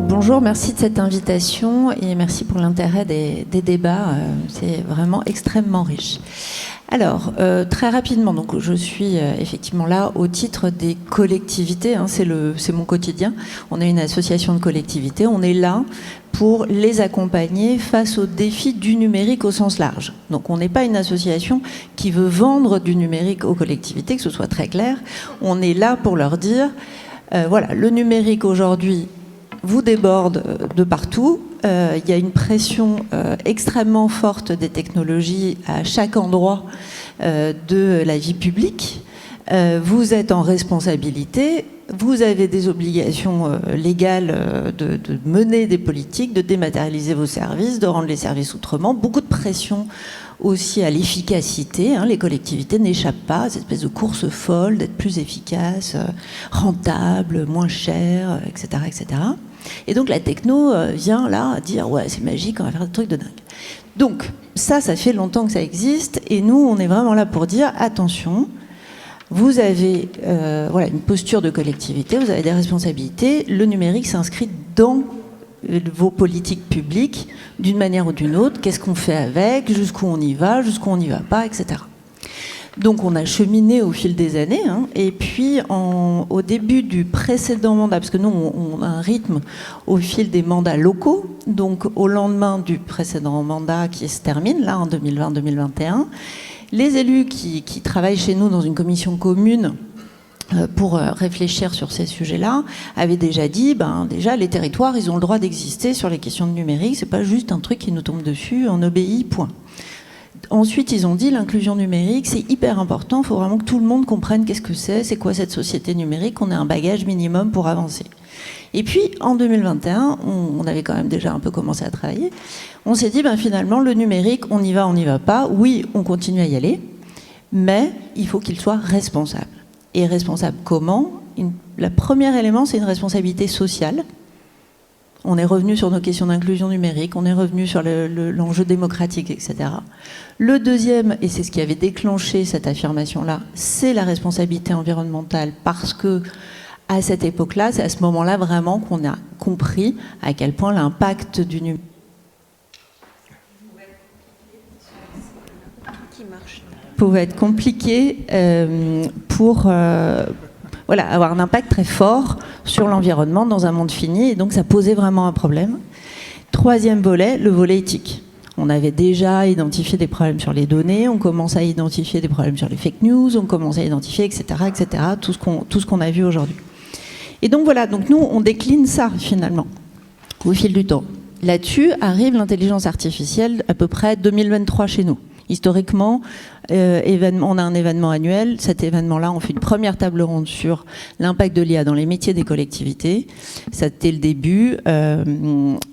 Bonjour, merci de cette invitation et merci pour l'intérêt des débats. C'est vraiment extrêmement riche. Alors, très rapidement, donc, je suis effectivement là au titre des collectivités, hein, c'est mon quotidien. On est une association de collectivités, on est là pour les accompagner face aux défis du numérique au sens large. Donc on n'est pas une association qui veut vendre du numérique aux collectivités, que ce soit très clair. On est là pour leur dire, voilà, le numérique aujourd'hui vous déborde de partout. Il y a une pression extrêmement forte des technologies à chaque endroit de la vie publique. Vous êtes en responsabilité, vous avez des obligations légales de mener des politiques, de dématérialiser vos services, de rendre les services autrement. Beaucoup de pression aussi à l'efficacité. Hein, les collectivités n'échappent pas à cette espèce de course folle d'être plus efficaces, rentables, moins chères, etc., etc. Et donc la techno vient là dire ouais, c'est magique, on va faire des trucs de dingue. Donc ça fait longtemps que ça existe et nous on est vraiment là pour dire attention, vous avez voilà, une posture de collectivité, vous avez des responsabilités, le numérique s'inscrit dans vos politiques publiques d'une manière ou d'une autre, qu'est-ce qu'on fait avec, jusqu'où on y va, jusqu'où on n'y va pas, etc. Donc on a cheminé au fil des années, hein, et puis au début du précédent mandat, parce que nous on a un rythme au fil des mandats locaux, donc au lendemain du précédent mandat qui se termine, là en 2020-2021, les élus qui travaillent chez nous dans une commission commune pour réfléchir sur ces sujets-là, avaient déjà dit, déjà les territoires, ils ont le droit d'exister sur les questions de numérique, c'est pas juste un truc qui nous tombe dessus, on obéit, point. Ensuite, ils ont dit l'inclusion numérique, c'est hyper important, il faut vraiment que tout le monde comprenne qu'est-ce que c'est quoi cette société numérique, qu'on ait un bagage minimum pour avancer. Et puis, en 2021, on avait quand même déjà un peu commencé à travailler, on s'est dit, finalement, le numérique, on y va pas, oui, on continue à y aller, mais il faut qu'il soit responsable. Et responsable comment ? Le premier élément, c'est une responsabilité sociale. On est revenu sur nos questions d'inclusion numérique, on est revenu sur l'enjeu démocratique, etc. Le deuxième, et c'est ce qui avait déclenché cette affirmation-là, c'est la responsabilité environnementale, parce que à cette époque-là, c'est à ce moment-là vraiment qu'on a compris à quel point l'impact du numérique pouvait être compliqué pour voilà, avoir un impact très fort sur l'environnement dans un monde fini, et donc ça posait vraiment un problème. Troisième volet, le volet éthique. On avait déjà identifié des problèmes sur les données, on commence à identifier des problèmes sur les fake news, on commence à identifier, etc., etc., tout ce qu'on a vu aujourd'hui. Et donc voilà, donc nous, on décline ça, finalement, au fil du temps. Là-dessus arrive l'intelligence artificielle à peu près 2023 chez nous. Historiquement, on a un événement annuel. Cet événement-là, on fait une première table ronde sur l'impact de l'IA dans les métiers des collectivités. C'était le début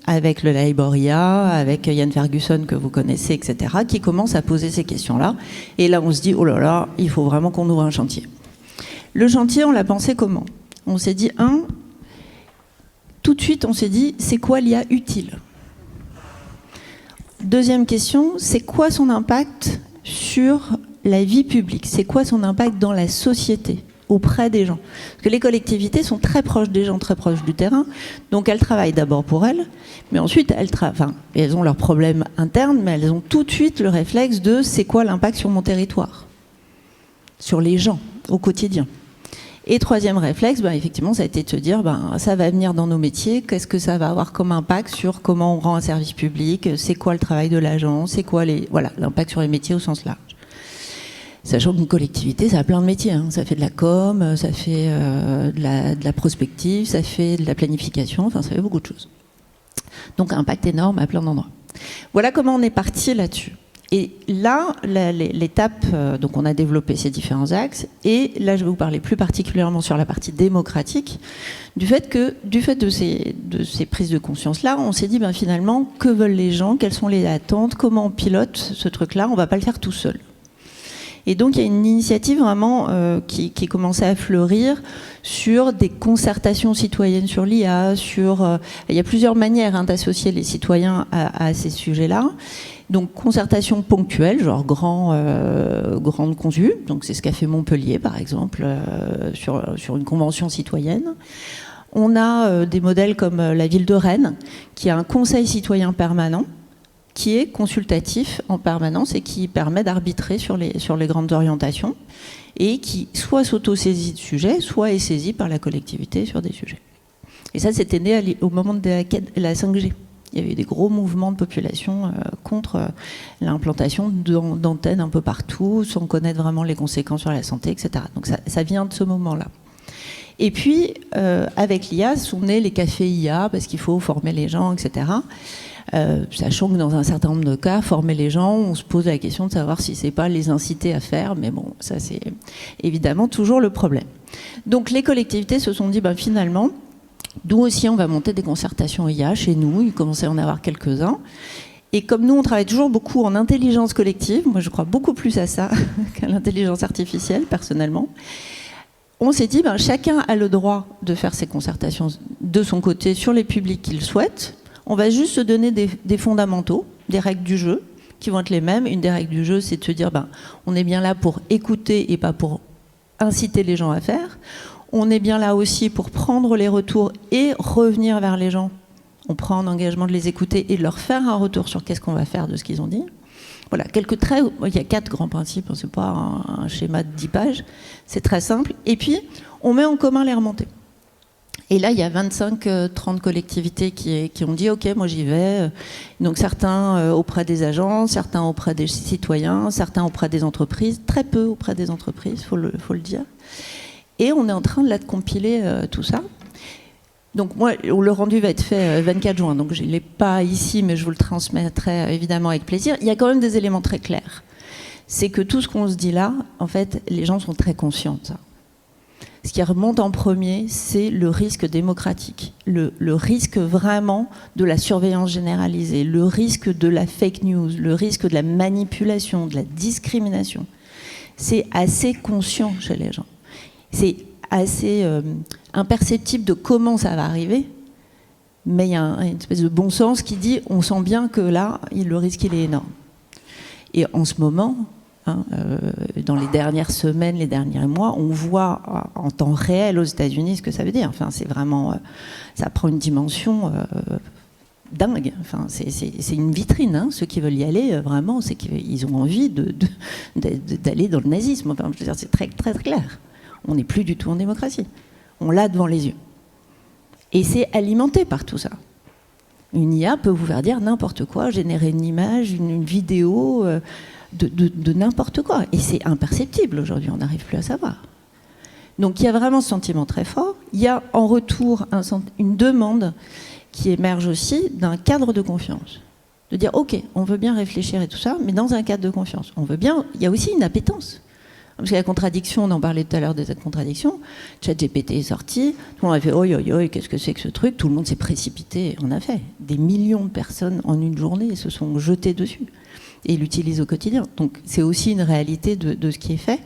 avec le Labour IA, avec Ian Ferguson que vous connaissez, etc., qui commence à poser ces questions-là. Et là, on se dit, oh là là, il faut vraiment qu'on ouvre un chantier. Le chantier, on l'a pensé comment ? On s'est dit, tout de suite, on s'est dit, c'est quoi l'IA utile ? Deuxième question, c'est quoi son impact sur la vie publique ? C'est quoi son impact dans la société, auprès des gens ? Parce que les collectivités sont très proches des gens, très proches du terrain, donc elles travaillent d'abord pour elles, mais ensuite elles ont leurs problèmes internes, mais elles ont tout de suite le réflexe de c'est quoi l'impact sur mon territoire, sur les gens, au quotidien. Et troisième réflexe, effectivement, ça a été de se dire, ça va venir dans nos métiers, qu'est-ce que ça va avoir comme impact sur comment on rend un service public, c'est quoi le travail de l'agent, c'est quoi l'impact sur les métiers au sens large. Sachant qu'une collectivité, ça a plein de métiers, hein. Ça fait de la com, ça fait de la prospective, ça fait de la planification, ça fait beaucoup de choses. Donc impact énorme à plein d'endroits. Voilà comment on est parti là-dessus. Et là, l'étape, donc on a développé ces différents axes, et là je vais vous parler plus particulièrement sur la partie démocratique, du fait de ces prises de conscience-là, on s'est dit finalement, que veulent les gens, quelles sont les attentes, comment on pilote ce truc-là, on ne va pas le faire tout seul. Et donc il y a une initiative vraiment qui commençait à fleurir sur des concertations citoyennes sur l'IA, il y a plusieurs manières d'associer les citoyens à ces sujets-là. Donc concertation ponctuelle, genre grande consu, donc c'est ce qu'a fait Montpellier par exemple sur une convention citoyenne. On a des modèles comme la ville de Rennes, qui a un conseil citoyen permanent, qui est consultatif en permanence et qui permet d'arbitrer sur les grandes orientations et qui soit s'auto-saisit de sujets, soit est saisi par la collectivité sur des sujets. Et ça, c'était né au moment de la 5G. Il y avait eu des gros mouvements de population contre l'implantation d'antennes un peu partout, sans connaître vraiment les conséquences sur la santé, etc. Donc ça vient de ce moment-là. Et puis, avec l'IA, sont nés les cafés IA, parce qu'il faut former les gens, etc. Sachant que dans un certain nombre de cas, former les gens, on se pose la question de savoir si c'est pas les inciter à faire, mais bon, ça c'est évidemment toujours le problème. Donc les collectivités se sont dit, finalement, nous aussi on va monter des concertations IA chez nous, il commençait à en avoir quelques-uns. Et comme nous on travaille toujours beaucoup en intelligence collective, moi je crois beaucoup plus à ça qu'à l'intelligence artificielle personnellement, on s'est dit, chacun a le droit de faire ses concertations de son côté sur les publics qu'il souhaite. On va juste se donner des fondamentaux, des règles du jeu, qui vont être les mêmes. Une des règles du jeu, c'est de se dire, on est bien là pour écouter et pas pour inciter les gens à faire. On est bien là aussi pour prendre les retours et revenir vers les gens. On prend un engagement de les écouter et de leur faire un retour sur qu'est-ce qu'on va faire de ce qu'ils ont dit. Voilà, quelques traits. Il y a 4 grands principes, c'est pas un schéma de 10 pages. C'est très simple. Et puis, on met en commun les remontées. Et là, il y a 25-30 collectivités qui ont dit « Ok, moi j'y vais ». Donc certains auprès des agences, certains auprès des citoyens, certains auprès des entreprises, très peu auprès des entreprises, faut le dire. Et on est en train de compiler tout ça. Donc moi, le rendu va être fait 24 juin, donc je ne l'ai pas ici, mais je vous le transmettrai évidemment avec plaisir. Il y a quand même des éléments très clairs. C'est que tout ce qu'on se dit là, en fait, les gens sont très conscients de ça. Ce qui remonte en premier, c'est le risque démocratique, le risque vraiment de la surveillance généralisée, le risque de la fake news, le risque de la manipulation, de la discrimination. C'est assez conscient chez les gens. C'est assez imperceptible de comment ça va arriver, mais il y a une espèce de bon sens qui dit on sent bien que là, le risque il est énorme. Et en ce moment, dans les dernières semaines, les derniers mois, on voit en temps réel aux États-Unis ce que ça veut dire. Enfin, c'est vraiment, ça prend une dimension dingue. Enfin, c'est une vitrine. Ceux qui veulent y aller, vraiment, c'est qu'ils ont envie d'aller dans le nazisme. Enfin, je veux dire, c'est très, très, très clair. On n'est plus du tout en démocratie. On l'a devant les yeux. Et c'est alimenté par tout ça. Une IA peut vous faire dire n'importe quoi, générer une image, une vidéo, de n'importe quoi. Et c'est imperceptible aujourd'hui, on n'arrive plus à savoir. Donc il y a vraiment ce sentiment très fort. Il y a en retour une demande qui émerge aussi d'un cadre de confiance. De dire, ok, on veut bien réfléchir et tout ça, mais dans un cadre de confiance. On veut bien, il y a aussi une appétence. Parce que la contradiction, on en parlait tout à l'heure de cette contradiction, ChatGPT est sorti, tout le monde a fait « oi, oi, oi, qu'est-ce que c'est que ce truc ?» Tout le monde s'est précipité, en a fait. Des millions de personnes en une journée se sont jetées dessus et l'utilisent au quotidien. Donc c'est aussi une réalité de ce qui est fait.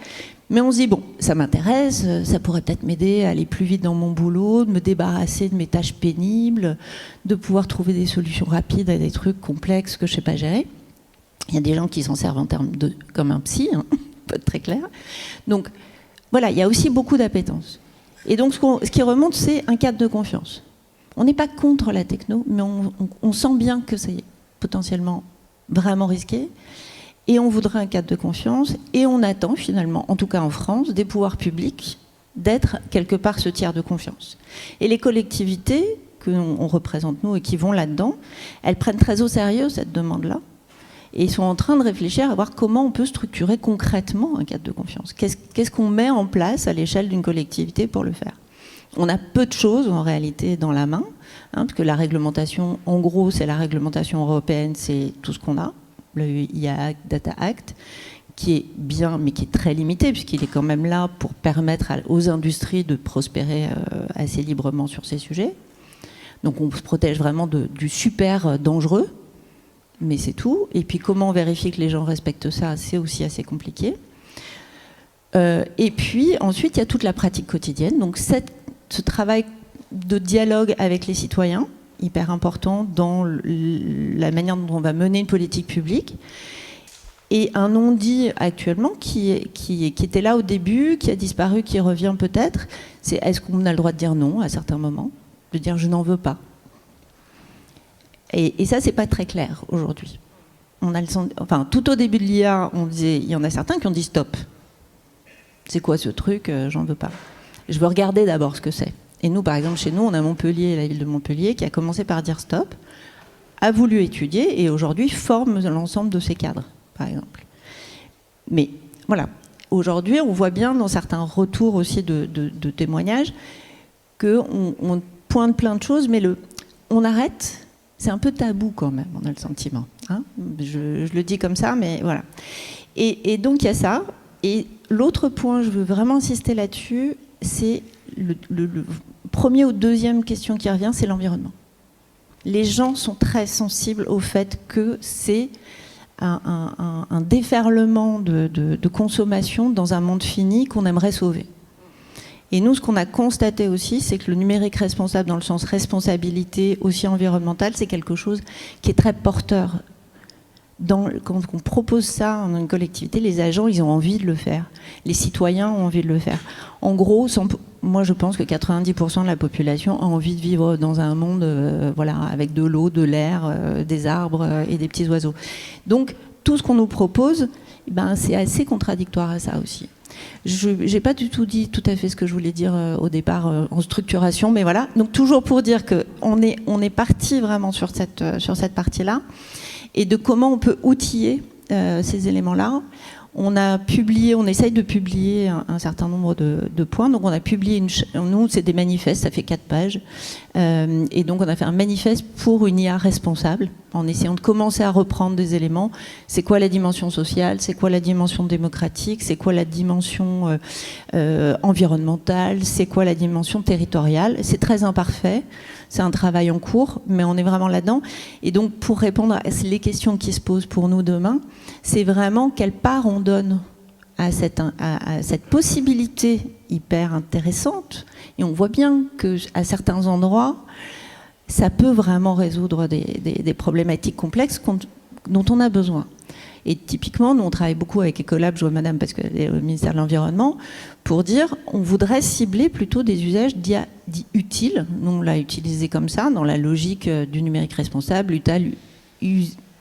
Mais on se dit, bon, ça m'intéresse, ça pourrait peut-être m'aider à aller plus vite dans mon boulot, de me débarrasser de mes tâches pénibles, de pouvoir trouver des solutions rapides à des trucs complexes que je ne sais pas gérer. Il y a des gens qui s'en servent en termes comme un psy, peut être très clair. Donc voilà, il y a aussi beaucoup d'appétence. Et donc ce qui remonte, c'est un cadre de confiance. On n'est pas contre la techno, mais on sent bien que c'est potentiellement vraiment risqué. Et on voudrait un cadre de confiance. Et on attend finalement, en tout cas en France, des pouvoirs publics d'être quelque part ce tiers de confiance. Et les collectivités qu'on représente nous et qui vont là-dedans, elles prennent très au sérieux cette demande-là. Et ils sont en train de réfléchir à voir comment on peut structurer concrètement un cadre de confiance. Qu'est-ce qu'on met en place à l'échelle d'une collectivité pour le faire ? On a peu de choses en réalité dans la main, parce que la réglementation, en gros, c'est la réglementation européenne, c'est tout ce qu'on a, le IA Act, Data Act, qui est bien, mais qui est très limité, puisqu'il est quand même là pour permettre aux industries de prospérer assez librement sur ces sujets. Donc on se protège vraiment du super dangereux, mais c'est tout. Et puis comment vérifier que les gens respectent ça, c'est aussi assez compliqué. Et puis ensuite, il y a toute la pratique quotidienne. Donc ce travail de dialogue avec les citoyens, hyper important dans la manière dont on va mener une politique publique. Et un non-dit actuellement qui était là au début, qui a disparu, qui revient peut-être, c'est est-ce qu'on a le droit de dire non à certains moments, de dire je n'en veux pas. Et ça, c'est pas très clair aujourd'hui. Enfin, tout au début de l'IA, on disait, il y en a certains qui ont dit stop. C'est quoi ce truc, j'en veux pas. Je veux regarder d'abord ce que c'est. Et nous, par exemple, chez nous, on a Montpellier, la ville de Montpellier, qui a commencé par dire stop, a voulu étudier et aujourd'hui forme l'ensemble de ses cadres, par exemple. Mais voilà, aujourd'hui, on voit bien dans certains retours aussi de témoignages qu'on pointe plein de choses, mais on arrête, c'est un peu tabou quand même, on a le sentiment. Hein, je le dis comme ça, mais voilà. Et donc il y a ça. Et l'autre point, je veux vraiment insister là-dessus, c'est le premier ou deuxième question qui revient, c'est l'environnement. Les gens sont très sensibles au fait que c'est un déferlement de consommation dans un monde fini qu'on aimerait sauver. Et nous, ce qu'on a constaté aussi, c'est que le numérique responsable, dans le sens responsabilité aussi environnementale, c'est quelque chose qui est très porteur. Quand on propose ça dans une collectivité, les agents, ils ont envie de le faire. Les citoyens ont envie de le faire. En gros, moi, je pense que 90% de la population a envie de vivre dans un monde voilà, avec de l'eau, de l'air, des arbres et des petits oiseaux. Donc, tout ce qu'on nous propose, ben, c'est assez contradictoire à ça aussi. Je n'ai pas du tout dit tout à fait ce que je voulais dire au départ en structuration, mais voilà. Donc, toujours pour dire qu'on est parti vraiment sur cette partie-là. Et de comment on peut outiller ces éléments-là. On essaye de publier un certain nombre de points. Donc on a publié, nous c'est des manifestes, ça fait 4 pages. Et donc on a fait un manifeste pour une IA responsable, en essayant de commencer à reprendre des éléments. C'est quoi la dimension sociale? C'est quoi la dimension démocratique? C'est quoi la dimension environnementale? C'est quoi la dimension territoriale? C'est très imparfait. C'est un travail en cours, mais on est vraiment là-dedans. Et donc, pour répondre à les questions qui se posent pour nous demain, c'est vraiment quelle part on donne à cette possibilité hyper intéressante. Et on voit bien qu'à certains endroits, ça peut vraiment résoudre des problématiques complexes dont on a besoin. Et typiquement, nous, on travaille beaucoup avec Ecolab, je vois madame, parce qu'elle est au ministère de l'Environnement, pour dire on voudrait cibler plutôt des usages dits utiles. Nous, on l'a utilisé comme ça, dans la logique du numérique responsable, utile,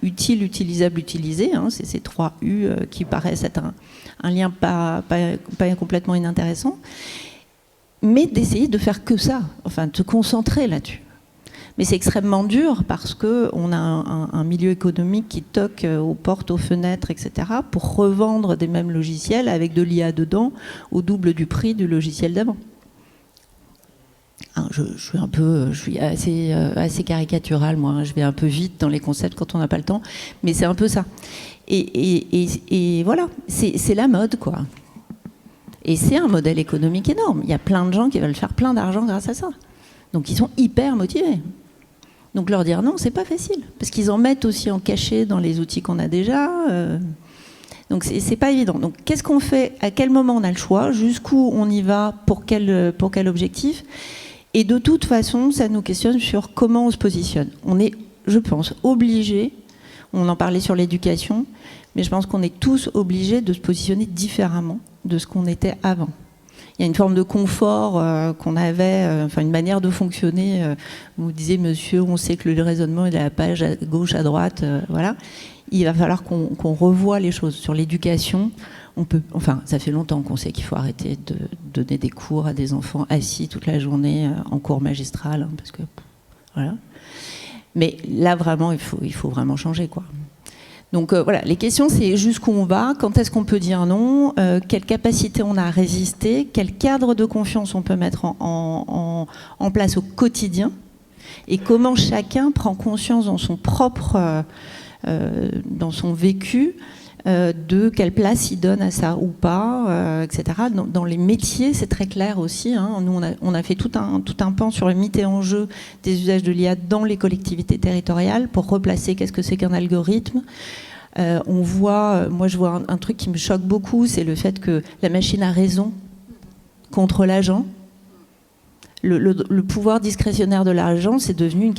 utilisable, utilisé. Hein, c'est ces 3 U qui paraissent être un lien pas complètement inintéressant. Mais d'essayer de faire que ça, enfin, de se concentrer là-dessus. Mais c'est extrêmement dur parce qu'on a un milieu économique qui toque aux portes, aux fenêtres, etc. pour revendre des mêmes logiciels avec de l'IA dedans au double du prix du logiciel d'avant. Je suis assez caricatural, moi. Je vais un peu vite dans les concepts quand on n'a pas le temps. Mais c'est un peu ça. Et voilà, c'est la mode, quoi. Et c'est un modèle économique énorme. Il y a plein de gens qui veulent faire plein d'argent grâce à ça. Donc ils sont hyper motivés. Donc leur dire non, c'est pas facile. Parce qu'ils en mettent aussi en cachet dans les outils qu'on a déjà. Donc c'est pas évident. Donc qu'est-ce qu'on fait? À quel moment on a le choix? Jusqu'où on y va? Pour quel objectif? Et de toute façon, ça nous questionne sur comment on se positionne. On est, je pense, obligé, on en parlait sur l'éducation, mais je pense qu'on est tous obligés de se positionner différemment de ce qu'on était avant. Il y a une forme de confort qu'on avait, enfin une manière de fonctionner. Vous disiez, monsieur, on sait que le raisonnement est à la page à gauche, à droite, voilà. Il va falloir qu'on revoie les choses. Sur l'éducation, ça fait longtemps qu'on sait qu'il faut arrêter de donner des cours à des enfants assis toute la journée en cours magistral, hein, parce que voilà. Mais là, vraiment, il faut vraiment changer, quoi. Donc voilà, les questions, c'est jusqu'où on va, quand est-ce qu'on peut dire non, quelle capacité on a à résister, quel cadre de confiance on peut mettre en place au quotidien, et comment chacun prend conscience dans son propre, dans son vécu, de quelle place il donne à ça ou pas, etc. Dans les métiers, c'est très clair aussi. Hein. Nous, on a fait tout un pan sur le mythe et enjeu des usages de l'IA dans les collectivités territoriales pour replacer qu'est-ce que c'est qu'un algorithme, On voit, moi je vois un truc qui me choque beaucoup, c'est le fait que la machine a raison contre l'agent. Le pouvoir discrétionnaire de l'agent, c'est devenu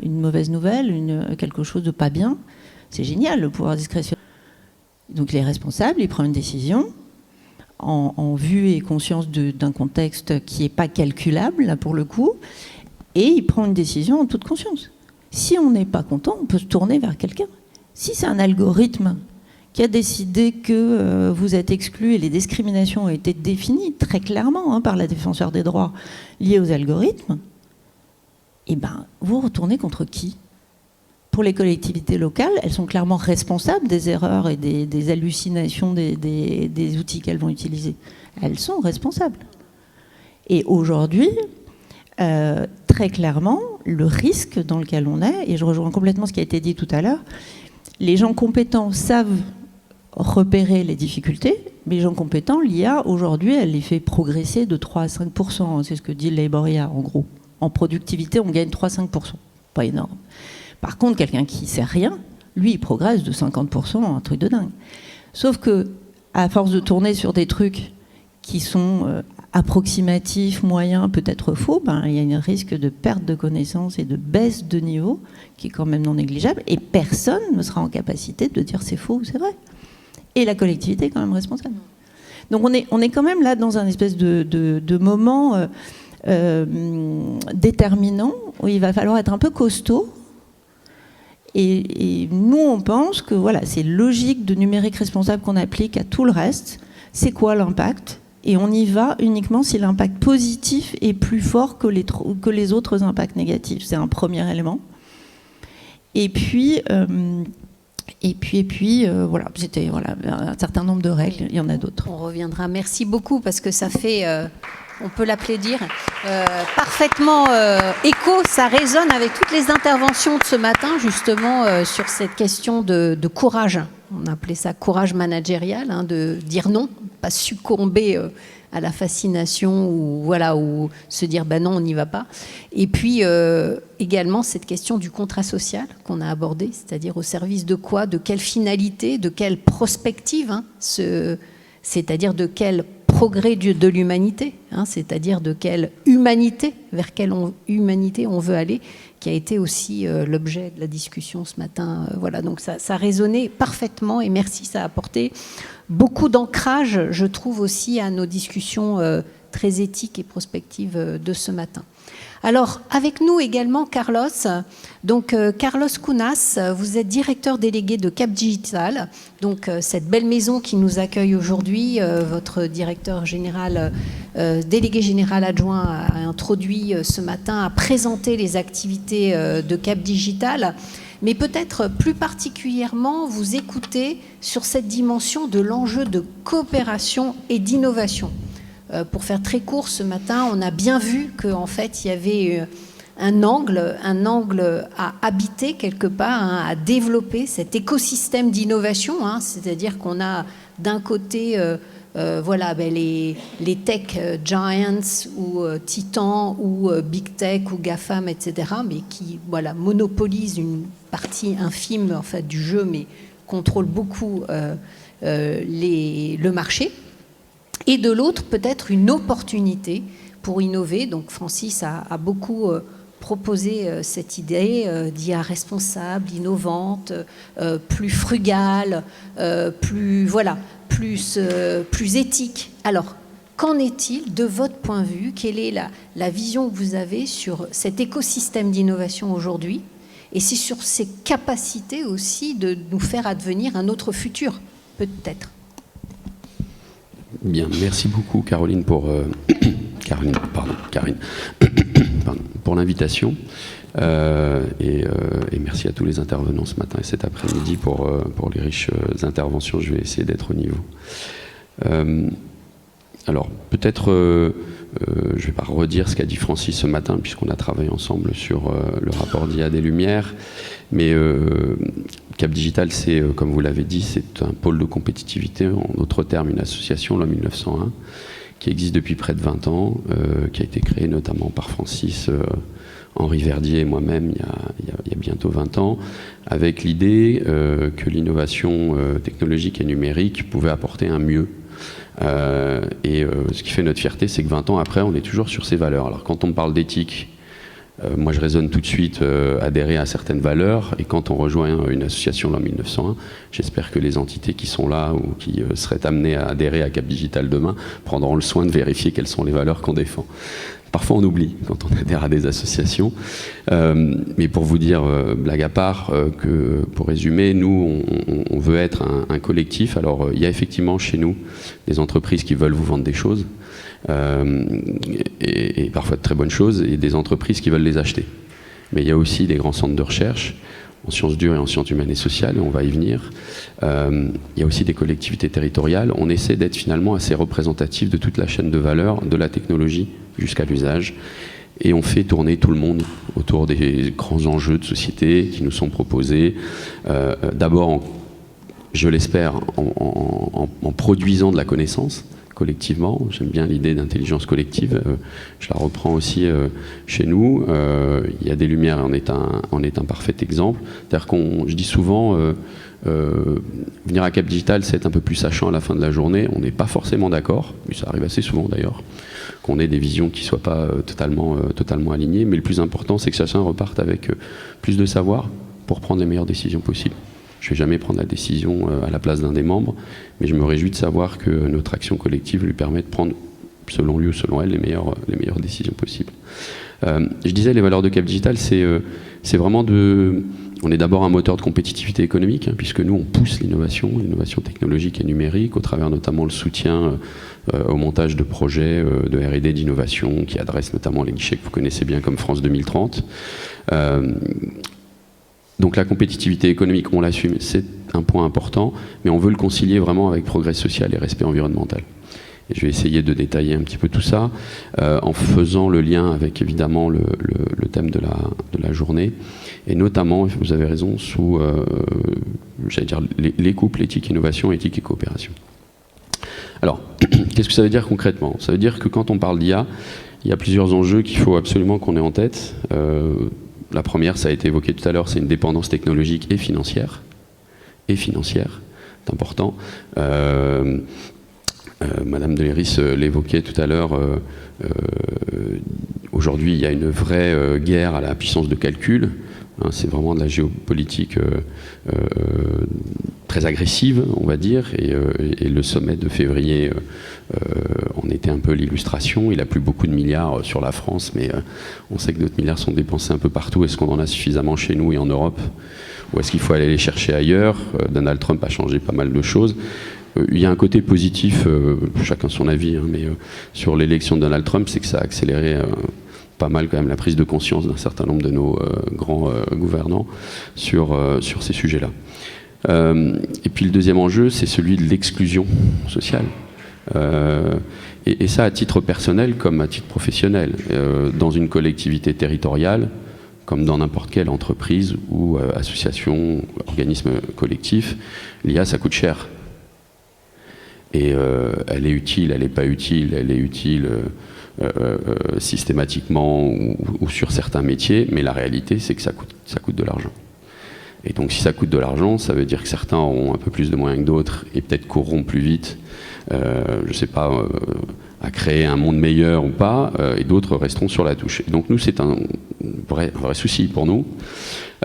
une mauvaise nouvelle, quelque chose de pas bien. C'est génial, le pouvoir discrétionnaire. Donc il est responsable, il prend une décision en vue et conscience d'un contexte qui n'est pas calculable, là, pour le coup, et il prend une décision en toute conscience. Si on n'est pas content, on peut se tourner vers quelqu'un. Si c'est un algorithme qui a décidé que vous êtes exclu, et les discriminations ont été définies très clairement par la défenseure des droits liés aux algorithmes, eh ben, vous retournez contre qui ? Pour les collectivités locales, elles sont clairement responsables des erreurs et des hallucinations des outils qu'elles vont utiliser. Elles sont responsables. Et aujourd'hui, très clairement, le risque dans lequel on est, et je rejoins complètement ce qui a été dit tout à l'heure, les gens compétents savent repérer les difficultés, mais les gens compétents, l'IA, aujourd'hui, elle les fait progresser de 3 à 5%. C'est ce que dit Laboria, en gros. En productivité, on gagne 3 à 5%. Pas énorme. Par contre, quelqu'un qui ne sait rien, lui, il progresse de 50%, un truc de dingue. Sauf que, à force de tourner sur des trucs qui sont approximatifs, moyens, peut-être faux, il y a un risque de perte de connaissances et de baisse de niveau qui est quand même non négligeable, et personne ne sera en capacité de dire c'est faux ou c'est vrai. Et la collectivité est quand même responsable. Donc on est quand même là dans un espèce de moment déterminant où il va falloir être un peu costaud. Et nous, on pense que voilà, c'est logique de numérique responsable qu'on applique à tout le reste. C'est quoi l'impact ? Et on y va uniquement si l'impact positif est plus fort que les autres impacts négatifs. C'est un premier élément. Et puis voilà, c'était un certain nombre de règles. Il y en a d'autres. On reviendra. Merci beaucoup parce que ça fait... on peut l'applaudir, parfaitement écho, ça résonne avec toutes les interventions de ce matin, justement, sur cette question de courage. On appelait ça courage managérial, de dire non, pas succomber à la fascination ou se dire non, on n'y va pas. Et puis également cette question du contrat social qu'on a abordé, c'est-à-dire au service de quoi, de quelle finalité, de quelle prospective, c'est-à-dire de quel progrès de l'humanité, c'est-à-dire de quelle humanité, vers quelle humanité on veut aller, qui a été aussi l'objet de la discussion ce matin. Voilà, donc ça résonnait parfaitement et merci, ça a apporté beaucoup d'ancrage, je trouve aussi, à nos discussions très éthiques et prospectives de ce matin. Alors, avec nous également, Carlos. Donc, Carlos Cunas, vous êtes directeur délégué de Cap Digital, donc cette belle maison qui nous accueille aujourd'hui. Votre directeur général, délégué général adjoint, a introduit ce matin, a présenté les activités de Cap Digital. Mais peut-être plus particulièrement, vous écoutez sur cette dimension de l'enjeu de coopération et d'innovation. Pour faire très court, ce matin, on a bien vu qu'en fait, il y avait un angle à habiter quelque part, à développer cet écosystème d'innovation. C'est-à-dire qu'on a d'un côté les tech giants ou titans ou big tech ou GAFAM, etc., mais qui monopolisent une partie infime en fait, du jeu, mais contrôlent beaucoup le marché. Et de l'autre, peut-être une opportunité pour innover. Donc Francis a beaucoup proposé cette idée d'IA responsable, innovante, plus frugale, plus éthique. Alors, qu'en est-il de votre point de vue? Quelle est la vision que vous avez sur cet écosystème d'innovation aujourd'hui? Et c'est sur ses capacités aussi de nous faire advenir un autre futur, peut-être. Bien, merci beaucoup Karine pour l'invitation et merci à tous les intervenants ce matin et cet après-midi pour les riches interventions. Je vais essayer d'être au niveau. Alors peut-être je ne vais pas redire ce qu'a dit Francis ce matin puisqu'on a travaillé ensemble sur le rapport d'IA des Lumières, mais Cap Digital, c'est, comme vous l'avez dit, c'est un pôle de compétitivité, en d'autres termes une association, la 1901, qui existe depuis près de 20 ans, qui a été créé notamment par Francis Henri Verdier et moi-même il y a bientôt 20 ans, avec l'idée que l'innovation technologique et numérique pouvait apporter un mieux. Ce qui fait notre fierté, c'est que 20 ans après, on est toujours sur ces valeurs. Alors quand on parle d'éthique, moi je raisonne tout de suite adhérer à certaines valeurs, et quand on rejoint une association en 1901, j'espère que les entités qui sont là ou qui seraient amenées à adhérer à Cap Digital demain prendront le soin de vérifier quelles sont les valeurs qu'on défend. Parfois on oublie quand on adhère à des associations, mais pour vous dire, blague à part, que pour résumer, nous on veut être un collectif. Alors il y a effectivement chez nous des entreprises qui veulent vous vendre des choses, et parfois de très bonnes choses, et des entreprises qui veulent les acheter. Mais il y a aussi des grands centres de recherche en sciences dures et en sciences humaines et sociales, et on va y venir. Il y a aussi des collectivités territoriales. On essaie d'être finalement assez représentatif de toute la chaîne de valeur, de la technologie jusqu'à l'usage, et on fait tourner tout le monde autour des grands enjeux de société qui nous sont proposés, d'abord, je l'espère, en produisant de la connaissance collectivement. J'aime bien l'idée d'intelligence collective, je la reprends aussi chez nous. Il y a des Lumières en est un parfait exemple. C'est-à-dire je dis souvent, venir à Cap Digital, c'est être un peu plus sachant à la fin de la journée. On n'est pas forcément d'accord, mais ça arrive assez souvent d'ailleurs, qu'on ait des visions qui ne soient pas totalement alignées. Mais le plus important, c'est que chacun reparte avec plus de savoir pour prendre les meilleures décisions possibles. Je ne vais jamais prendre la décision à la place d'un des membres, mais je me réjouis de savoir que notre action collective lui permet de prendre, selon lui ou selon elle, les meilleures décisions possibles. Je disais, les valeurs de Cap Digital, c'est vraiment on est d'abord un moteur de compétitivité économique, puisque nous, on pousse l'innovation technologique et numérique, au travers notamment le soutien au montage de projets de R&D d'innovation, qui adressent notamment les guichets que vous connaissez bien comme France 2030. Donc la compétitivité économique, on l'assume, c'est un point important, mais on veut le concilier vraiment avec progrès social et respect environnemental. Et je vais essayer de détailler un petit peu tout ça, en faisant le lien avec évidemment le thème de la journée, et notamment, vous avez raison, sous j'allais dire les couples, éthique, innovation, éthique et coopération. Alors, qu'est-ce que ça veut dire concrètement? Ça veut dire que quand on parle d'IA, il y a plusieurs enjeux qu'il faut absolument qu'on ait en tête. La première, ça a été évoqué tout à l'heure, c'est une dépendance technologique et financière. C'est important. Madame Deléris l'évoquait tout à l'heure. Aujourd'hui, il y a une vraie guerre à la puissance de calcul. C'est vraiment de la géopolitique très agressive, on va dire, et le sommet de février en était un peu l'illustration. Il a plu beaucoup de milliards sur la France, mais on sait que d'autres milliards sont dépensés un peu partout. Est-ce qu'on en a suffisamment chez nous et en Europe, ou est-ce qu'il faut aller les chercher ailleurs? Donald Trump a changé pas mal de choses. Il y a un côté positif, chacun son avis, mais sur l'élection de Donald Trump, c'est que ça a accéléré pas mal quand même la prise de conscience d'un certain nombre de nos grands gouvernants sur ces sujets-là. Et puis le deuxième enjeu, c'est celui de l'exclusion sociale. Et ça à titre personnel comme à titre professionnel. Dans une collectivité territoriale, comme dans n'importe quelle entreprise ou association, organisme collectif, l'IA, ça coûte cher. Et elle est utile, elle n'est pas utile, elle est utile systématiquement ou sur certains métiers, mais la réalité, c'est que ça coûte de l'argent. Et donc si ça coûte de l'argent, ça veut dire que certains auront un peu plus de moyens que d'autres et peut-être courront plus vite, je ne sais pas, à créer un monde meilleur ou pas, et d'autres resteront sur la touche. Et donc nous, c'est un vrai souci pour nous.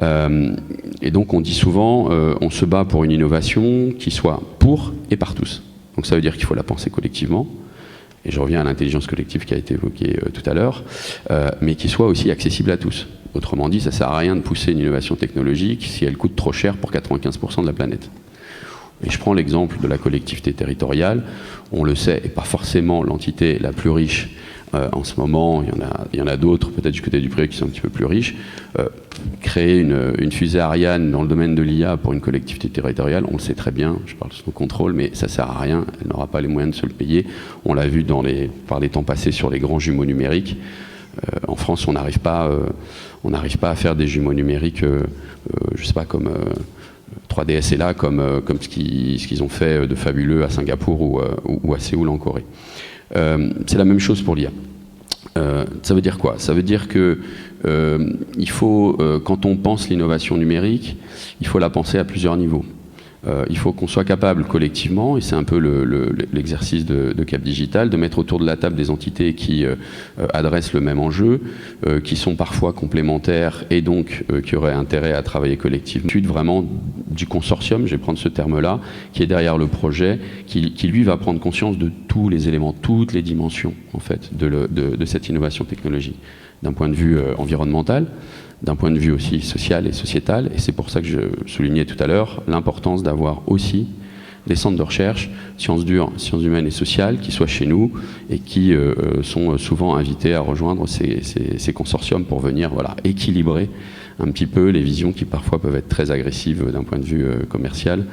Et donc on dit souvent, on se bat pour une innovation qui soit pour et par tous. Donc ça veut dire qu'il faut la penser collectivement, et je reviens à l'intelligence collective qui a été évoquée tout à l'heure, mais qui soit aussi accessible à tous. Autrement dit, ça ne sert à rien de pousser une innovation technologique si elle coûte trop cher pour 95% de la planète. Et je prends l'exemple de la collectivité territoriale, on le sait, et pas forcément l'entité la plus riche en ce moment, il y en a d'autres, peut-être du côté du privé, qui sont un petit peu plus riches. Créer une fusée Ariane dans le domaine de l'IA pour une collectivité territoriale, on le sait très bien, je parle sous contrôle, mais ça ne sert à rien, elle n'aura pas les moyens de se le payer. On l'a vu par les temps passés sur les grands jumeaux numériques. En France, on n'arrive pas à faire des jumeaux numériques, je ne sais pas, comme 3DS est là, comme ce qu'ils ont fait de fabuleux à Singapour ou à Séoul en Corée. C'est la même chose pour l'IA. Ça veut dire quoi? Ça veut dire que il faut, quand on pense l'innovation numérique, il faut la penser à plusieurs niveaux. Il faut qu'on soit capable collectivement, et c'est un peu l'exercice de Cap Digital, de mettre autour de la table des entités qui adressent le même enjeu, qui sont parfois complémentaires et donc qui auraient intérêt à travailler collectivement. Vraiment du consortium, je vais prendre ce terme-là, qui est derrière le projet, qui lui va prendre conscience de tous les éléments, toutes les dimensions en fait de cette innovation technologique, d'un point de vue environnemental, d'un point de vue aussi social et sociétal, et c'est pour ça que je soulignais tout à l'heure l'importance d'avoir aussi des centres de recherche, sciences dures, sciences humaines et sociales, qui soient chez nous et qui sont souvent invités à rejoindre ces consortiums pour venir équilibrer un petit peu les visions qui parfois peuvent être très agressives d'un point de vue commercial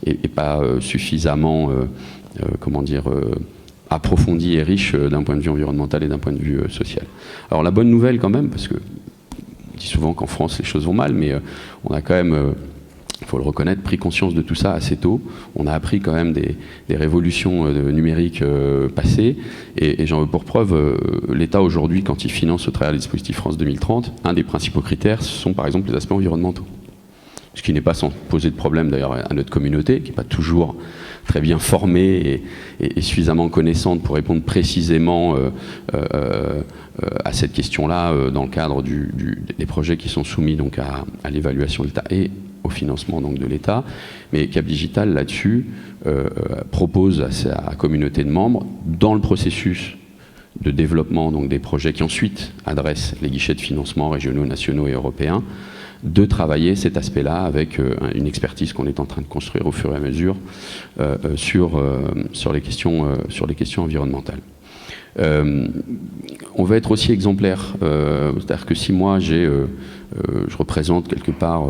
et pas suffisamment, approfondies et riches d'un point de vue environnemental et d'un point de vue social. Alors la bonne nouvelle quand même, parce que on dit souvent qu'en France les choses vont mal, mais on a quand même, il faut le reconnaître, pris conscience de tout ça assez tôt. On a appris quand même des révolutions numériques passées, et j'en veux pour preuve, l'État aujourd'hui, quand il finance au travers du dispositif France 2030, un des principaux critères, ce sont par exemple les aspects environnementaux. Ce qui n'est pas sans poser de problème d'ailleurs à notre communauté, qui n'est pas toujours très bien formée et suffisamment connaissante pour répondre précisément à cette question-là dans le cadre des projets qui sont soumis donc à l'évaluation de l'État et au financement donc de l'État. Mais Cap Digital, là-dessus, propose à sa communauté de membres, dans le processus de développement donc des projets qui ensuite adressent les guichets de financement régionaux, nationaux et européens, de travailler cet aspect-là avec une expertise qu'on est en train de construire au fur et à mesure sur les questions environnementales. On va être aussi exemplaire, c'est-à-dire que si moi je représente quelque part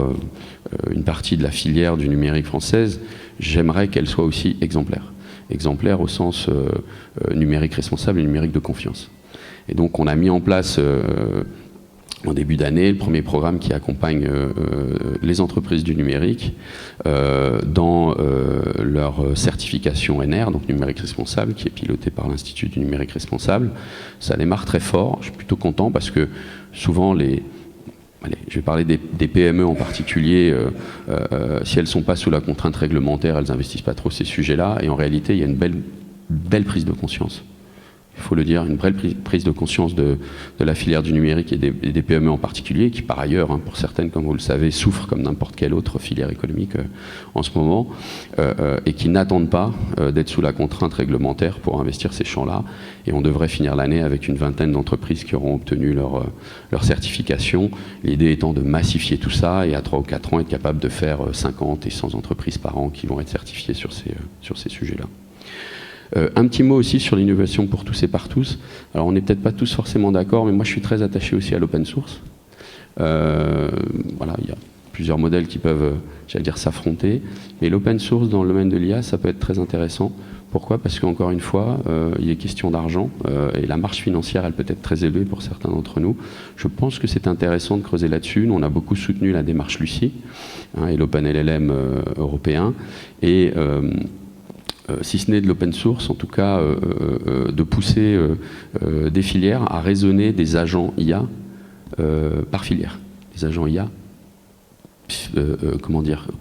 une partie de la filière du numérique française, j'aimerais qu'elle soit aussi exemplaire. Exemplaire au sens numérique responsable et numérique de confiance. Et donc on a mis en place en début d'année, le premier programme qui accompagne les entreprises du numérique dans leur certification NR, donc numérique responsable, qui est pilotée par l'Institut du numérique responsable. Ça démarre très fort, je suis plutôt content parce que souvent je vais parler des PME en particulier, si elles ne sont pas sous la contrainte réglementaire, elles n'investissent pas trop ces sujets-là, et en réalité il y a une belle prise de conscience. Il faut le dire, une vraie prise de conscience de la filière du numérique et des PME en particulier, qui par ailleurs, pour certaines, comme vous le savez, souffrent comme n'importe quelle autre filière économique en ce moment, et qui n'attendent pas d'être sous la contrainte réglementaire pour investir ces champs-là. Et on devrait finir l'année avec une vingtaine d'entreprises qui auront obtenu leur certification. L'idée étant de massifier tout ça et à 3 ou 4 ans être capable de faire 50 et 100 entreprises par an qui vont être certifiées sur ces sujets-là. Un petit mot aussi sur l'innovation pour tous et par tous. Alors on n'est peut-être pas tous forcément d'accord, mais moi je suis très attaché aussi à l'open source. Il y a plusieurs modèles qui peuvent, j'allais dire, s'affronter. Mais l'open source dans le domaine de l'IA, ça peut être très intéressant. Pourquoi? Parce qu'encore une fois, il est question d'argent et la marge financière, elle peut être très élevée pour certains d'entre nous. Je pense que c'est intéressant de creuser là-dessus. Nous, on a beaucoup soutenu la démarche Lucie et l'OpenLLM européen. Et si ce n'est de l'open source, en tout cas de pousser des filières à raisonner des agents IA par filière. Des agents IA,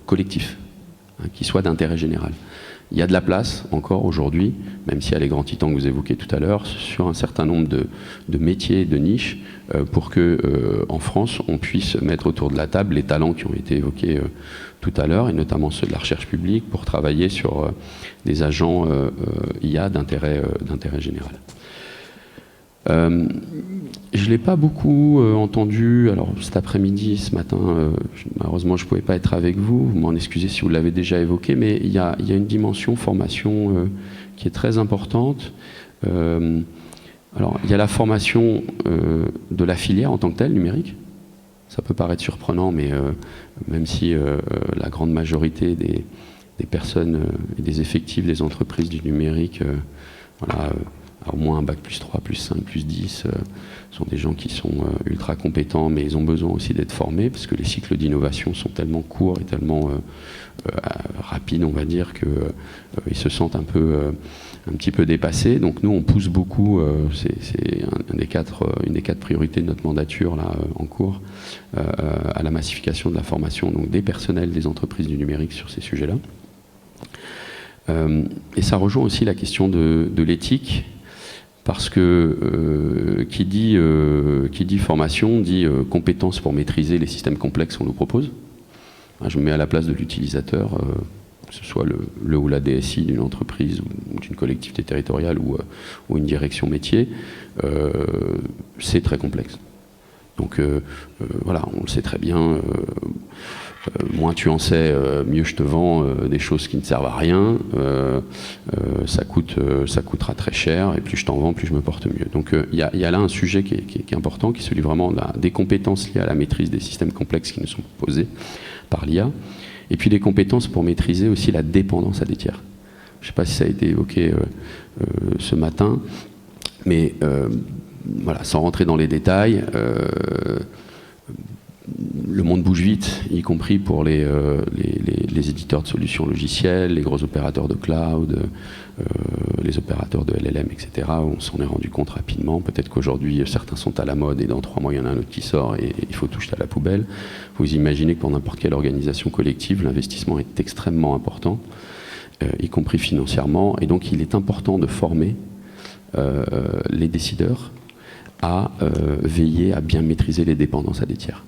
collectifs, qui soient d'intérêt général. Il y a de la place encore aujourd'hui, même s'il y a les grands titans que vous évoquez tout à l'heure, sur un certain nombre de métiers, de niches, pour que en France, on puisse mettre autour de la table les talents qui ont été évoqués tout à l'heure, et notamment ceux de la recherche publique, pour travailler sur des agents IA d'intérêt général. Je ne l'ai pas beaucoup entendu, alors cet après-midi, ce matin, malheureusement je ne pouvais pas être avec vous, vous m'en excusez si vous l'avez déjà évoqué, mais il y a une dimension formation qui est très importante. Alors il y a la formation de la filière en tant que telle, numérique. Ça peut paraître surprenant, mais même si la grande majorité des personnes et des effectifs des entreprises du numérique au moins un bac +3, +5, +10, sont des gens qui sont ultra compétents, mais ils ont besoin aussi d'être formés, parce que les cycles d'innovation sont tellement courts et tellement rapides, on va dire, qu'ils se sentent un petit peu dépassés. Donc nous, on pousse beaucoup, c'est une des quatre priorités de notre mandature là, en cours, à la massification de la formation donc des personnels des entreprises du numérique sur ces sujets-là. Et ça rejoint aussi la question de l'éthique, parce que qui dit formation dit compétences pour maîtriser les systèmes complexes qu'on nous propose. Je me mets à la place de l'utilisateur, que ce soit le ou la DSI d'une entreprise ou d'une collectivité territoriale ou une direction métier, c'est très complexe. Donc voilà, on le sait très bien, moins tu en sais, mieux je te vends des choses qui ne servent à rien, ça coûtera très cher, et plus je t'en vends, plus je me porte mieux. Donc il y a là un sujet qui est important, qui est celui vraiment des compétences liées à la maîtrise des systèmes complexes qui nous sont proposés par l'IA, et puis des compétences pour maîtriser aussi la dépendance à des tiers. Je ne sais pas si ça a été évoqué ce matin, mais voilà, sans rentrer dans les détails, le monde bouge vite, y compris pour les éditeurs de solutions logicielles, les gros opérateurs de cloud, les opérateurs de LLM, etc. On s'en est rendu compte rapidement. Peut-être qu'aujourd'hui, certains sont à la mode et dans 3 mois, il y en a un autre qui sort et il faut tout jeter à la poubelle. Vous imaginez que pour n'importe quelle organisation collective, l'investissement est extrêmement important, y compris financièrement. Et donc, il est important de former les décideurs à veiller à bien maîtriser les dépendances à des tiers.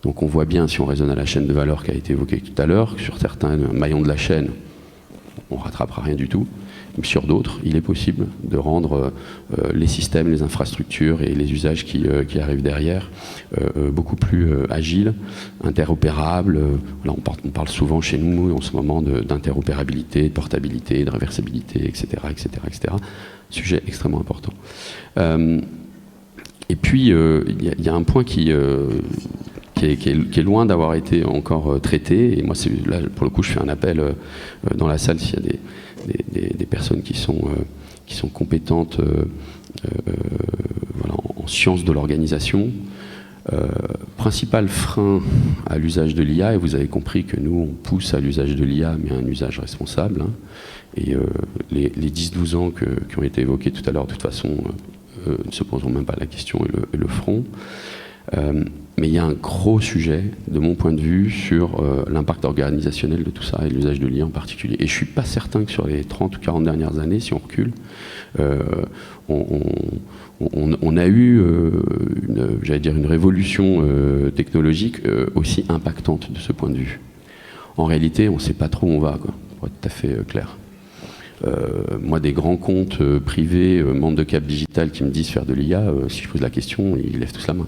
Donc on voit bien, si on raisonne à la chaîne de valeur qui a été évoquée tout à l'heure, que sur certains maillons de la chaîne, on ne rattrapera rien du tout. Mais sur d'autres, il est possible de rendre les systèmes, les infrastructures et les usages qui arrivent derrière beaucoup plus agiles, interopérables. Là, on parle souvent chez nous en ce moment d'interopérabilité, de portabilité, de réversibilité, etc., etc., etc. Sujet extrêmement important. Et puis, il y a un point qui est loin d'avoir été encore traité. Et moi, là, pour le coup, je fais un appel dans la salle s'il y a des personnes qui sont compétentes voilà, en sciences de l'organisation. Principal frein à l'usage de l'IA, et vous avez compris que nous, on pousse à l'usage de l'IA, mais à un usage responsable. Hein, et les 10-12 ans qui ont été évoqués tout à l'heure, de toute façon, ne se poseront même pas la question et le feront. Mais il y a un gros sujet, de mon point de vue, sur l'impact organisationnel de tout ça et l'usage de l'IA en particulier. Et je ne suis pas certain que sur les 30 ou 40 dernières années, si on recule, on a eu une révolution technologique aussi impactante de ce point de vue. En réalité, on ne sait pas trop où on va, quoi, pour être tout à fait clair. Moi, des grands comptes privés, membres de Cap Digital qui me disent faire de l'IA, si je pose la question, ils lèvent tous la main.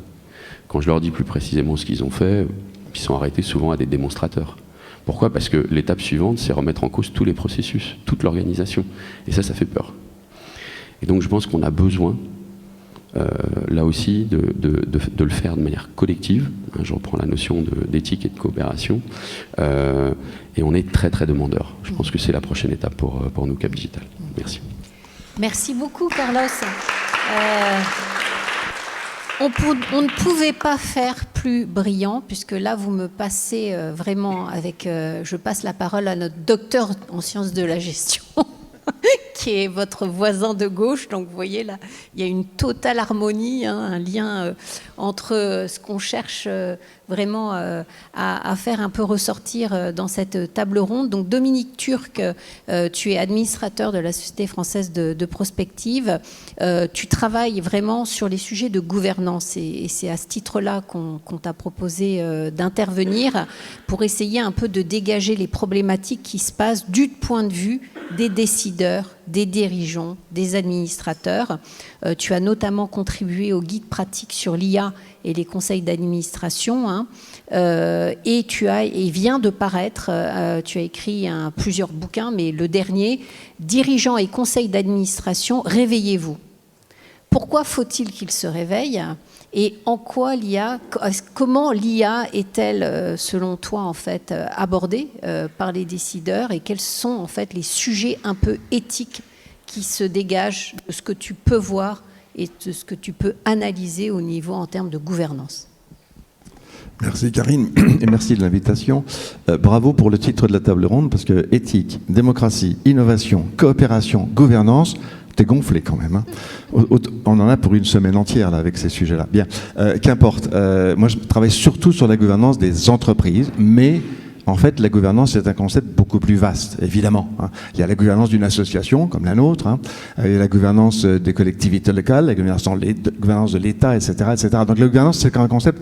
Quand je leur dis plus précisément ce qu'ils ont fait, ils sont arrêtés souvent à des démonstrateurs. Pourquoi ? Parce que l'étape suivante, c'est remettre en cause tous les processus, toute l'organisation. Et ça fait peur. Et donc je pense qu'on a besoin, là aussi, de le faire de manière collective. Hein, je reprends la notion d'éthique et de coopération. Et on est très très demandeurs. Je pense que c'est la prochaine étape pour nous, Cap Digital. Merci. Merci beaucoup, Carlos. On ne pouvait pas faire plus brillant, puisque là, vous me passez vraiment avec... je passe la parole à notre docteur en sciences de la gestion, qui est votre voisin de gauche. Donc, vous voyez, là, il y a une totale harmonie, hein, un lien entre ce qu'on cherche vraiment à faire un peu ressortir dans cette table ronde. Donc, Dominique Turc, tu es administrateur de la Société française de prospective. Tu travailles vraiment sur les sujets de gouvernance et c'est à ce titre-là qu'on t'a proposé d'intervenir pour essayer un peu de dégager les problématiques qui se passent du point de vue des décideurs, des dirigeants, des administrateurs. Tu as notamment contribué au guide pratique sur l'IA et les conseils d'administration. Hein. Et vient de paraître, tu as écrit plusieurs bouquins, mais le dernier, Dirigeants et conseils d'administration, réveillez-vous. Pourquoi faut-il qu'ils se réveillent ? Et en quoi comment l'IA est-elle, selon toi, en fait, abordée par les décideurs, et quels sont en fait les sujets un peu éthiques qui se dégage de ce que tu peux voir et de ce que tu peux analyser au niveau en termes de gouvernance. Merci Karine et merci de l'invitation. Bravo pour le titre de la table ronde parce que éthique, démocratie, innovation, coopération, gouvernance, t'es gonflé quand même. Hein. On en a pour une semaine entière là, avec ces sujets-là. Bien, qu'importe. Moi, je travaille surtout sur la gouvernance des entreprises, mais en fait, la gouvernance, c'est un concept beaucoup plus vaste, évidemment. Hein. Il y a la gouvernance d'une association, comme la nôtre, hein. Il y a la gouvernance des collectivités locales, la gouvernance de l'État, etc., etc. Donc la gouvernance, c'est un concept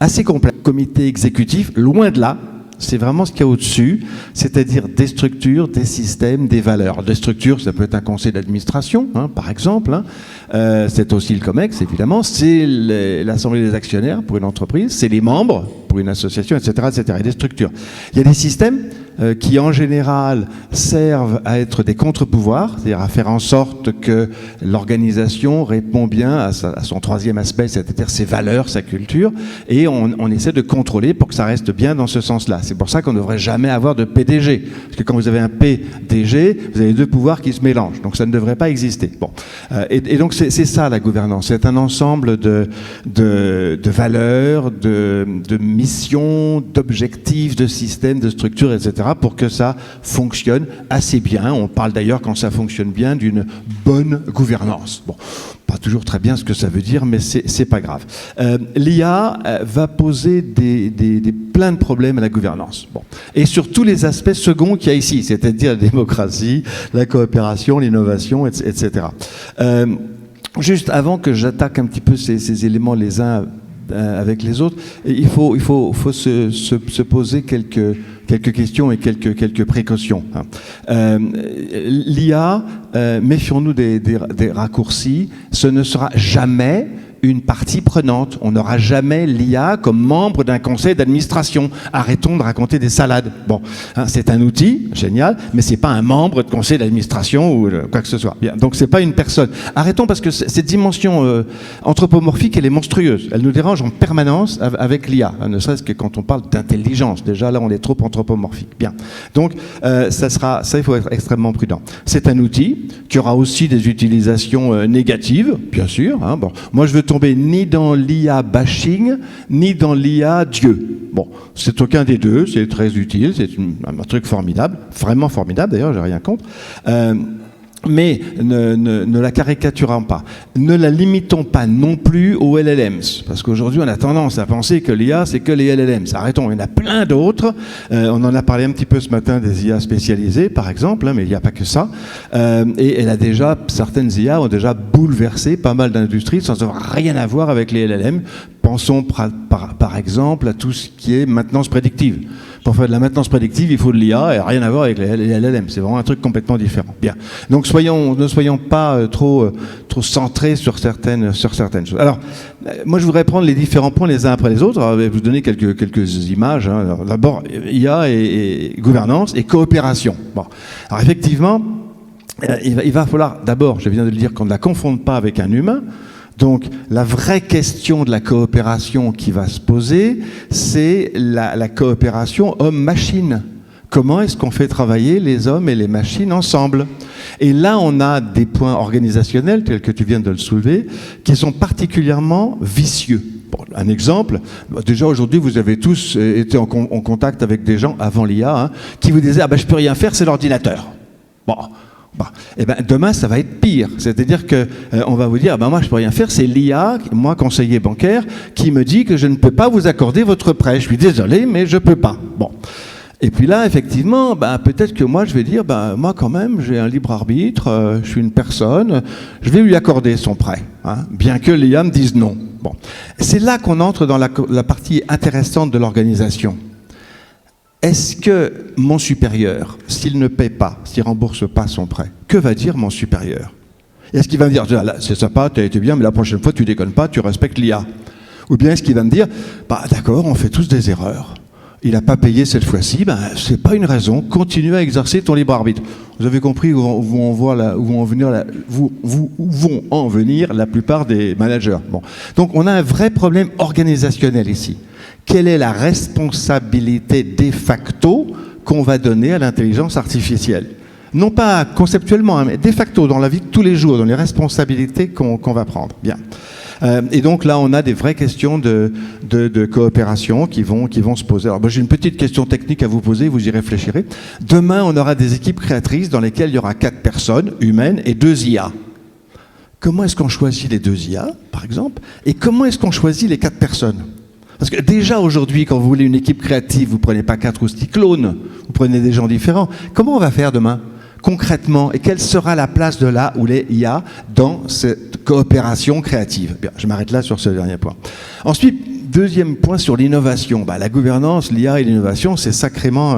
assez complet. Comité exécutif, loin de là, c'est vraiment ce qu'il y a au-dessus, c'est-à-dire des structures, des systèmes, des valeurs. Des structures, ça peut être un conseil d'administration, hein, par exemple. Hein. C'est aussi le COMEX, évidemment. C'est l'Assemblée des actionnaires pour une entreprise. C'est les membres pour une association, etc., etc. Et des structures. Il y a des systèmes qui, en général, servent à être des contre-pouvoirs, c'est-à-dire à faire en sorte que l'organisation répond bien à son troisième aspect, c'est-à-dire ses valeurs, sa culture, et on essaie de contrôler pour que ça reste bien dans ce sens-là. C'est pour ça qu'on ne devrait jamais avoir de PDG. Parce que quand vous avez un PDG, vous avez deux pouvoirs qui se mélangent. Donc ça ne devrait pas exister. Bon. Et donc c'est ça la gouvernance. C'est un ensemble de valeurs, de missions, d'objectifs, de systèmes, de structures, etc. pour que ça fonctionne assez bien. On parle d'ailleurs, quand ça fonctionne bien, d'une bonne gouvernance. Bon. Pas toujours très bien ce que ça veut dire, mais c'est pas grave. L'IA va poser plein de problèmes à la gouvernance. Bon. Et sur tous les aspects seconds qu'il y a ici, c'est-à-dire la démocratie, la coopération, l'innovation, etc. Juste avant que j'attaque un petit peu ces éléments les uns avec les autres, il faut se poser quelques questions et quelques précautions. L'IA, méfions-nous des raccourcis, ce ne sera jamais une partie prenante. On n'aura jamais l'IA comme membre d'un conseil d'administration. Arrêtons de raconter des salades. Bon, hein, c'est un outil, génial, mais c'est pas un membre de conseil d'administration ou quoi que ce soit. Bien, donc c'est pas une personne. Arrêtons parce que cette dimension anthropomorphique, elle est monstrueuse. Elle nous dérange en permanence avec l'IA, ne serait-ce que quand on parle d'intelligence. Déjà là, on est trop anthropomorphique. Bien, donc ça, il faut être extrêmement prudent. C'est un outil qui aura aussi des utilisations négatives, bien sûr. Hein, bon, moi je veux tomber ni dans l'IA bashing, ni dans l'IA Dieu. Bon, c'est aucun des deux, c'est très utile, c'est un truc formidable, vraiment formidable d'ailleurs, j'ai rien contre. Mais ne la caricaturons pas. Ne la limitons pas non plus aux LLMs. Parce qu'aujourd'hui, on a tendance à penser que l'IA, c'est que les LLMs. Arrêtons, il y en a plein d'autres. On en a parlé un petit peu ce matin des IA spécialisées, par exemple, hein, mais il n'y a pas que ça. Et certaines IA ont déjà bouleversé pas mal d'industries sans avoir rien à voir avec les LLM. Pensons par exemple à tout ce qui est maintenance prédictive. Pour faire de la maintenance prédictive, il faut de l'IA et rien à voir avec les LLM. C'est vraiment un truc complètement différent. Bien. Donc ne soyons pas trop centrés sur certaines choses. Alors, moi je voudrais prendre les différents points les uns après les autres. Alors, je vais vous donner quelques images. Hein. Alors, d'abord, IA et gouvernance et coopération. Bon. Alors effectivement, il va falloir, d'abord, je viens de le dire, qu'on ne la confonde pas avec un humain. Donc, la vraie question de la coopération qui va se poser, c'est la coopération homme-machine. Comment est-ce qu'on fait travailler les hommes et les machines ensemble ? Et là, on a des points organisationnels, tels que tu viens de le soulever, qui sont particulièrement vicieux. Bon, un exemple, déjà aujourd'hui, vous avez tous été en contact avec des gens avant l'IA, hein, qui vous disaient « Ah ben, je peux rien faire, c'est l'ordinateur ». Bon. Eh ben, demain, ça va être pire. C'est-à-dire qu'on va vous dire, moi, je peux rien faire, c'est l'IA, moi, conseiller bancaire, qui me dit que je ne peux pas vous accorder votre prêt. Je suis désolé, mais je peux pas. Bon. Et puis là, effectivement, peut-être que moi, je vais dire, moi, quand même, j'ai un libre arbitre, je suis une personne, je vais lui accorder son prêt, hein, bien que l'IA me dise non. Bon. C'est là qu'on entre dans la partie intéressante de l'organisation. Est-ce que mon supérieur, s'il ne paie pas, s'il ne rembourse pas son prêt, que va dire mon supérieur ? Est-ce qu'il va me dire, c'est sympa, tu as été bien, mais la prochaine fois, tu déconnes pas, tu respectes l'IA ? Ou bien est-ce qu'il va me dire, d'accord, on fait tous des erreurs. Il n'a pas payé cette fois-ci, c'est pas une raison, continue à exercer ton libre arbitre. Vous avez compris où vont en venir la plupart des managers. Bon. Donc on a un vrai problème organisationnel ici. Quelle est la responsabilité de facto qu'on va donner à l'intelligence artificielle ? Non pas conceptuellement, hein, mais de facto, dans la vie de tous les jours, dans les responsabilités qu'on va prendre. Bien. Et donc là, on a des vraies questions de coopération qui vont se poser. Alors, j'ai une petite question technique à vous poser, vous y réfléchirez. Demain, on aura des équipes créatrices dans lesquelles il y aura 4 personnes humaines et 2 IA. Comment est-ce qu'on choisit les 2 IA, par exemple? Et comment est-ce qu'on choisit les 4 personnes? Parce que déjà aujourd'hui, quand vous voulez une équipe créative, vous ne prenez pas 4 ou 6 clones, vous prenez des gens différents. Comment on va faire demain, concrètement? Et quelle sera la place de là où les IA dans cette coopération créative? Bien, je m'arrête là sur ce dernier point. Ensuite, deuxième point sur l'innovation. La gouvernance, l'IA et l'innovation, c'est sacrément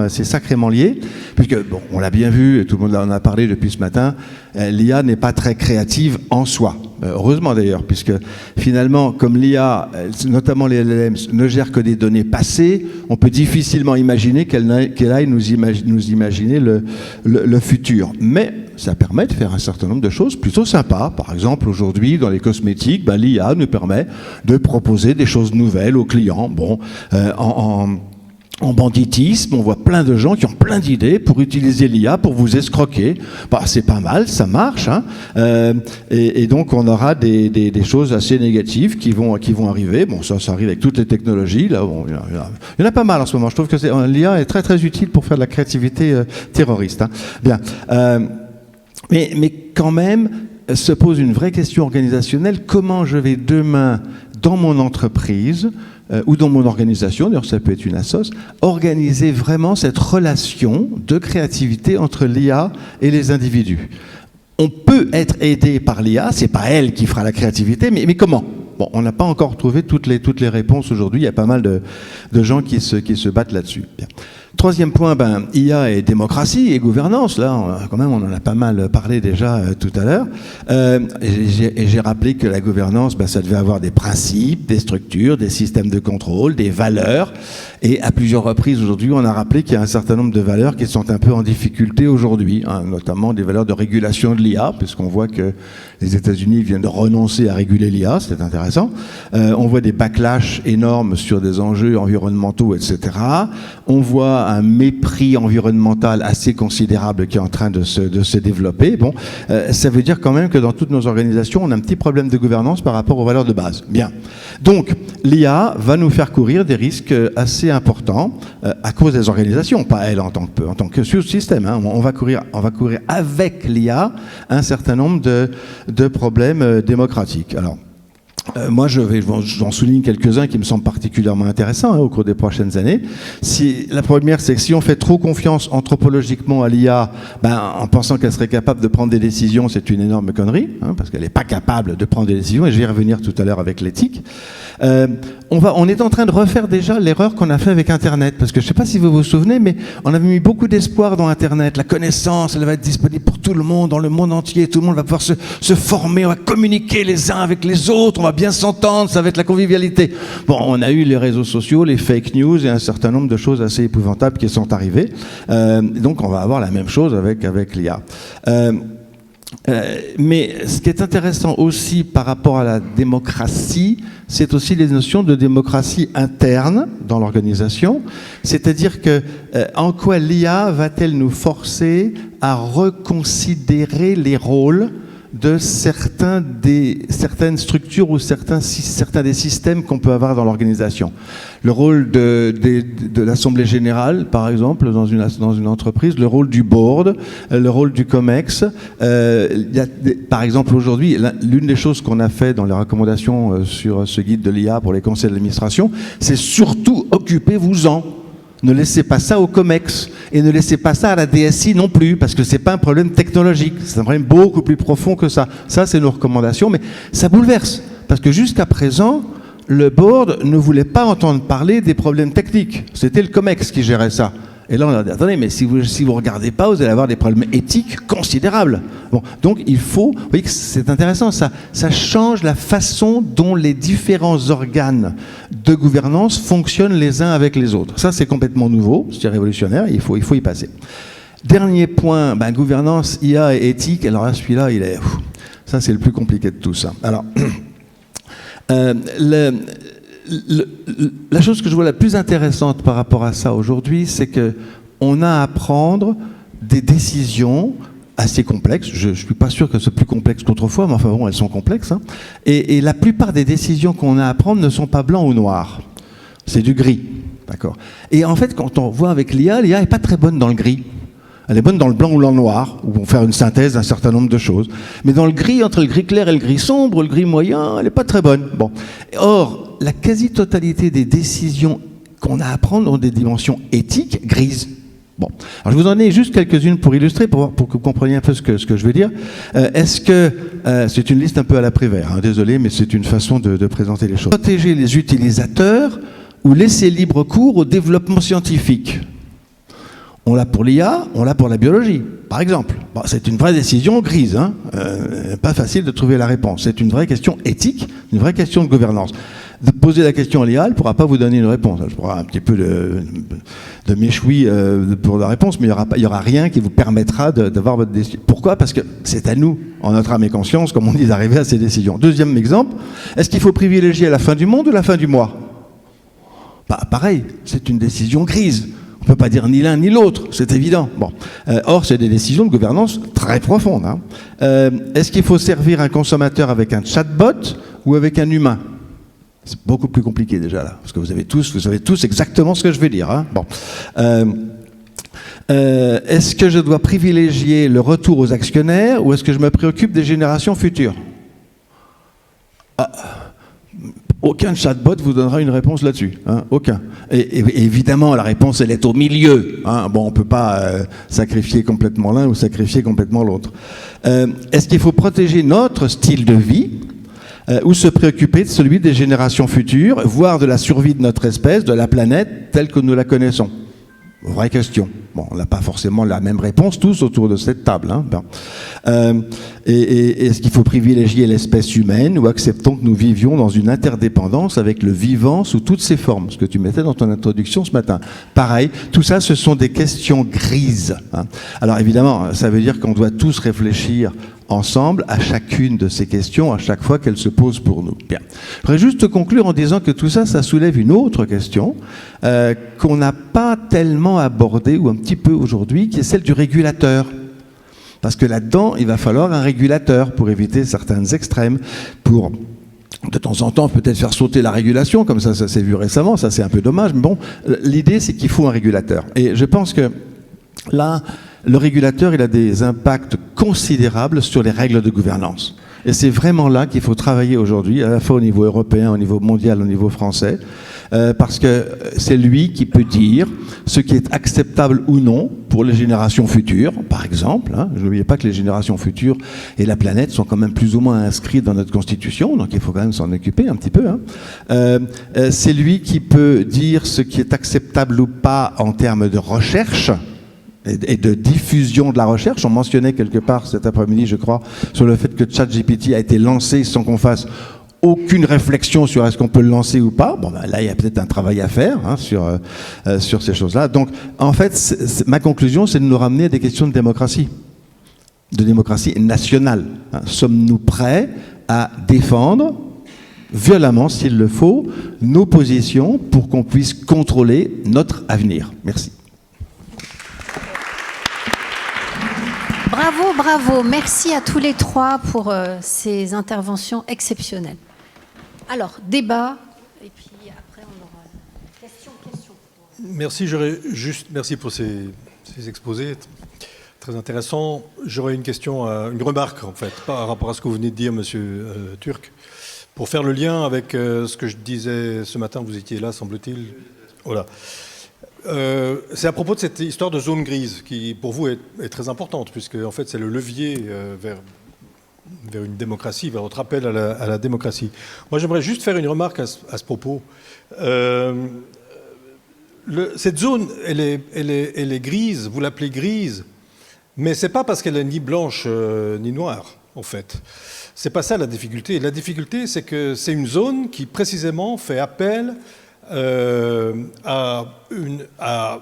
lié, puisque, bon, on l'a bien vu, et tout le monde en a parlé depuis ce matin, l'IA n'est pas très créative en soi. Heureusement d'ailleurs, puisque finalement, comme l'IA, notamment les LLM, ne gère que des données passées, on peut difficilement imaginer qu'elle aille nous imaginer le futur. Mais ça permet de faire un certain nombre de choses plutôt sympas. Par exemple, aujourd'hui, dans les cosmétiques, l'IA nous permet de proposer des choses nouvelles aux clients. Bon, en banditisme, on voit plein de gens qui ont plein d'idées pour utiliser l'IA pour vous escroquer. C'est pas mal, ça marche, hein. Et donc on aura des choses assez négatives qui vont arriver. Bon, ça arrive avec toutes les technologies. Là, bon, il y en a pas mal en ce moment. Je trouve que l'IA est très très utile pour faire de la créativité terroriste, hein. Bien, mais quand même se pose une vraie question organisationnelle. Comment je vais demain dans mon entreprise ou dans mon organisation, d'ailleurs ça peut être une assoce, organiser vraiment cette relation de créativité entre l'IA et les individus. On peut être aidé par l'IA, c'est pas elle qui fera la créativité, mais comment? Bon, on n'a pas encore trouvé toutes les réponses aujourd'hui, il y a pas mal de gens qui se battent là-dessus. Bien. Troisième point, IA et démocratie et gouvernance. Là, quand même, on en a pas mal parlé déjà tout à l'heure. Et j'ai rappelé que la gouvernance, ça devait avoir des principes, des structures, des systèmes de contrôle, des valeurs. Et à plusieurs reprises aujourd'hui, on a rappelé qu'il y a un certain nombre de valeurs qui sont un peu en difficulté aujourd'hui, hein, notamment des valeurs de régulation de l'IA, puisqu'on voit que les États-Unis viennent de renoncer à réguler l'IA, c'est intéressant. On voit des backlash énormes sur des enjeux environnementaux, etc. On voit un mépris environnemental assez considérable qui est en train de se développer. Bon, ça veut dire quand même que dans toutes nos organisations, on a un petit problème de gouvernance par rapport aux valeurs de base. Bien. Donc, l'IA va nous faire courir des risques assez importants à cause des organisations, pas elle en tant que sous-système, hein. On va courir avec l'IA un certain nombre de problèmes démocratiques. Alors, moi, j'en souligne quelques-uns qui me semblent particulièrement intéressants, hein, au cours des prochaines années. La première, c'est que si on fait trop confiance anthropologiquement à l'IA, en pensant qu'elle serait capable de prendre des décisions, c'est une énorme connerie, hein, parce qu'elle n'est pas capable de prendre des décisions, et je vais y revenir tout à l'heure avec l'éthique. On est en train de refaire déjà l'erreur qu'on a fait avec Internet, parce que je ne sais pas si vous vous souvenez, mais on avait mis beaucoup d'espoir dans Internet. La connaissance, elle va être disponible pour tout le monde, dans le monde entier. Tout le monde va pouvoir se former, on va communiquer les uns avec les autres, on va bien s'entendre, ça va être la convivialité. Bon, on a eu les réseaux sociaux, les fake news et un certain nombre de choses assez épouvantables qui sont arrivées. Donc on va avoir la même chose avec l'IA. Mais ce qui est intéressant aussi par rapport à la démocratie, c'est aussi les notions de démocratie interne dans l'organisation. C'est-à-dire que en quoi l'IA va-t-elle nous forcer à reconsidérer les rôles de certaines structures ou certains des systèmes qu'on peut avoir dans l'organisation. Le rôle de l'Assemblée générale, par exemple, dans une entreprise, le rôle du board, le rôle du COMEX. Par exemple, aujourd'hui, l'une des choses qu'on a fait dans les recommandations sur ce guide de l'IA pour les conseils d'administration, c'est surtout occupez-vous-en. Ne laissez pas ça au COMEX et ne laissez pas ça à la DSI non plus, parce que c'est pas un problème technologique, c'est un problème beaucoup plus profond que ça. Ça, c'est nos recommandations, mais ça bouleverse, parce que jusqu'à présent, le board ne voulait pas entendre parler des problèmes techniques. C'était le COMEX qui gérait ça. Et là, on a dit, attendez, mais si vous regardez pas, vous allez avoir des problèmes éthiques considérables. Bon, donc il faut, vous voyez que c'est intéressant, ça change la façon dont les différents organes de gouvernance fonctionnent les uns avec les autres. Ça, c'est complètement nouveau, c'est révolutionnaire, il faut y passer. Dernier point, gouvernance, IA et éthique. Alors là, celui-là, ça c'est le plus compliqué de tout ça. Alors, la chose que je vois la plus intéressante par rapport à ça aujourd'hui, c'est qu'on a à apprendre des décisions assez complexes. Je ne suis pas sûr que ce soit plus complexe qu'autrefois, mais enfin bon, elles sont complexes. Hein. Et la plupart des décisions qu'on a à prendre ne sont pas blancs ou noirs. C'est du gris. D'accord. Et en fait, quand on voit avec l'IA n'est pas très bonne dans le gris. Elle est bonne dans le blanc ou dans le noir, où on va faire une synthèse d'un certain nombre de choses. Mais dans le gris, entre le gris clair et le gris sombre, le gris moyen, elle n'est pas très bonne. Bon. Or, la quasi-totalité des décisions qu'on a à prendre ont des dimensions éthiques grises. Bon. Alors, je vous en ai juste quelques-unes pour illustrer, pour que vous compreniez un peu ce que je veux dire. Est-ce que... c'est une liste un peu à la Prévert, hein, désolé, mais c'est une façon de présenter les choses. Protéger les utilisateurs ou laisser libre cours au développement scientifique. On l'a pour l'IA, on l'a pour la biologie, par exemple. Bon, c'est une vraie décision grise, hein. Pas facile de trouver la réponse. C'est une vraie question éthique, une vraie question de gouvernance. De poser la question à l'IA, elle ne pourra pas vous donner une réponse. Je pourrai un petit peu de méchoui pour la réponse, mais il n'y aura rien qui vous permettra d'avoir votre décision. Pourquoi ? Parce que c'est à nous, en notre âme et conscience, comme on dit, d'arriver à ces décisions. Deuxième exemple, est-ce qu'il faut privilégier la fin du monde ou la fin du mois ? Bah, pareil, c'est une décision grise. On ne peut pas dire ni l'un ni l'autre, c'est évident. Bon. Or, c'est des décisions de gouvernance très profondes. Hein. Est-ce qu'il faut servir un consommateur avec un chatbot ou avec un humain ? C'est beaucoup plus compliqué déjà là, parce que vous savez tous exactement ce que je vais dire. Hein. Bon. Est-ce que je dois privilégier le retour aux actionnaires ou est-ce que je me préoccupe des générations futures ? Aucun chatbot vous donnera une réponse là-dessus, hein, aucun. Et évidemment, la réponse, elle est au milieu. Hein. Bon, on ne peut pas sacrifier complètement l'un ou sacrifier complètement l'autre. Est-ce qu'il faut protéger notre style de vie ou se préoccuper de celui des générations futures, voire de la survie de notre espèce, de la planète, telle que nous la connaissons ? Vraie question. Bon, on n'a pas forcément la même réponse tous autour de cette table. Hein. Bon. Et est-ce qu'il faut privilégier l'espèce humaine ou acceptons que nous vivions dans une interdépendance avec le vivant sous toutes ses formes ? Ce que tu mettais dans ton introduction ce matin. Pareil, tout ça, ce sont des questions grises. Hein. Alors évidemment, ça veut dire qu'on doit tous réfléchir ensemble à chacune de ces questions, à chaque fois qu'elles se posent pour nous. Bien. Je voudrais juste conclure en disant que tout ça, ça soulève une autre question qu'on n'a pas tellement abordée, ou un petit peu aujourd'hui, qui est celle du régulateur. Parce que là-dedans, il va falloir un régulateur pour éviter certains extrêmes, pour de temps en temps peut-être faire sauter la régulation, comme ça s'est vu récemment, ça c'est un peu dommage, mais bon, l'idée c'est qu'il faut un régulateur. Et je pense que là, le régulateur, il a des impacts considérables sur les règles de gouvernance. Et c'est vraiment là qu'il faut travailler aujourd'hui, à la fois au niveau européen, au niveau mondial, au niveau français, parce que c'est lui qui peut dire ce qui est acceptable ou non pour les générations futures, par exemple. Hein. N'oubliez pas que les générations futures et la planète sont quand même plus ou moins inscrits dans notre Constitution, donc il faut quand même s'en occuper un petit peu. Hein. C'est lui qui peut dire ce qui est acceptable ou pas en termes de recherche, et de diffusion de la recherche. On mentionnait quelque part cet après-midi, je crois, sur le fait que ChatGPT a été lancé sans qu'on fasse aucune réflexion sur est-ce qu'on peut le lancer ou pas. Bon, ben là, il y a peut-être un travail à faire hein, sur ces choses-là. Donc, en fait, ma conclusion, c'est de nous ramener à des questions de démocratie nationale. Hein. Sommes-nous prêts à défendre violemment, s'il le faut, nos positions pour qu'on puisse contrôler notre avenir ? Merci. Bravo, bravo. Merci à tous les trois pour ces interventions exceptionnelles. Alors, débat, et puis après on aura question. Merci pour ces exposés très intéressants. J'aurais une question, une remarque en fait, par rapport à ce que vous venez de dire, Monsieur Turc, pour faire le lien avec ce que je disais ce matin. Vous étiez là, semble-t-il. Voilà. C'est à propos de cette histoire de zone grise qui, pour vous, est très importante, puisque en fait, c'est le levier vers une démocratie, vers votre appel à la démocratie. Moi, j'aimerais juste faire une remarque à ce propos. Cette zone, elle est grise, vous l'appelez grise, mais c'est pas parce qu'elle est ni blanche ni noire, en fait. C'est pas ça la difficulté. La difficulté, c'est que c'est une zone qui, précisément, fait appel à un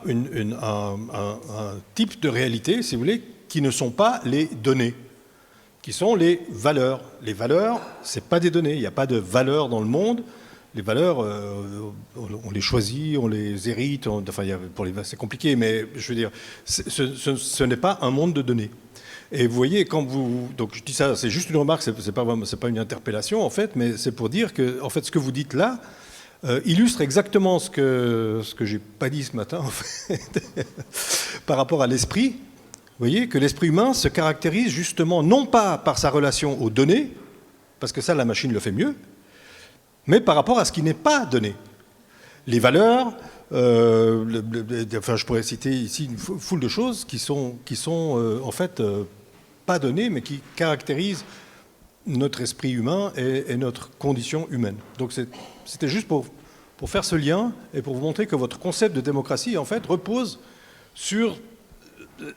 type de réalité, si vous voulez, qui ne sont pas les données, qui sont les valeurs. Les valeurs, ce n'est pas des données, il n'y a pas de valeurs dans le monde. Les valeurs, on les choisit, on les hérite, c'est compliqué, mais je veux dire, ce n'est pas un monde de données. Et vous voyez, donc je dis ça, c'est juste une remarque, c'est pas une interpellation en fait, mais c'est pour dire que en fait, ce que vous dites là illustre exactement ce que j'ai pas dit ce matin en fait, par rapport à l'esprit. Vous voyez que l'esprit humain se caractérise justement non pas par sa relation aux données, parce que ça la machine le fait mieux, mais par rapport à ce qui n'est pas donné. Les valeurs, je pourrais citer ici une foule de choses qui sont en fait pas données, mais qui caractérisent notre esprit humain et notre condition humaine. Donc c'était juste pour faire ce lien et pour vous montrer que votre concept de démocratie, en fait, repose sur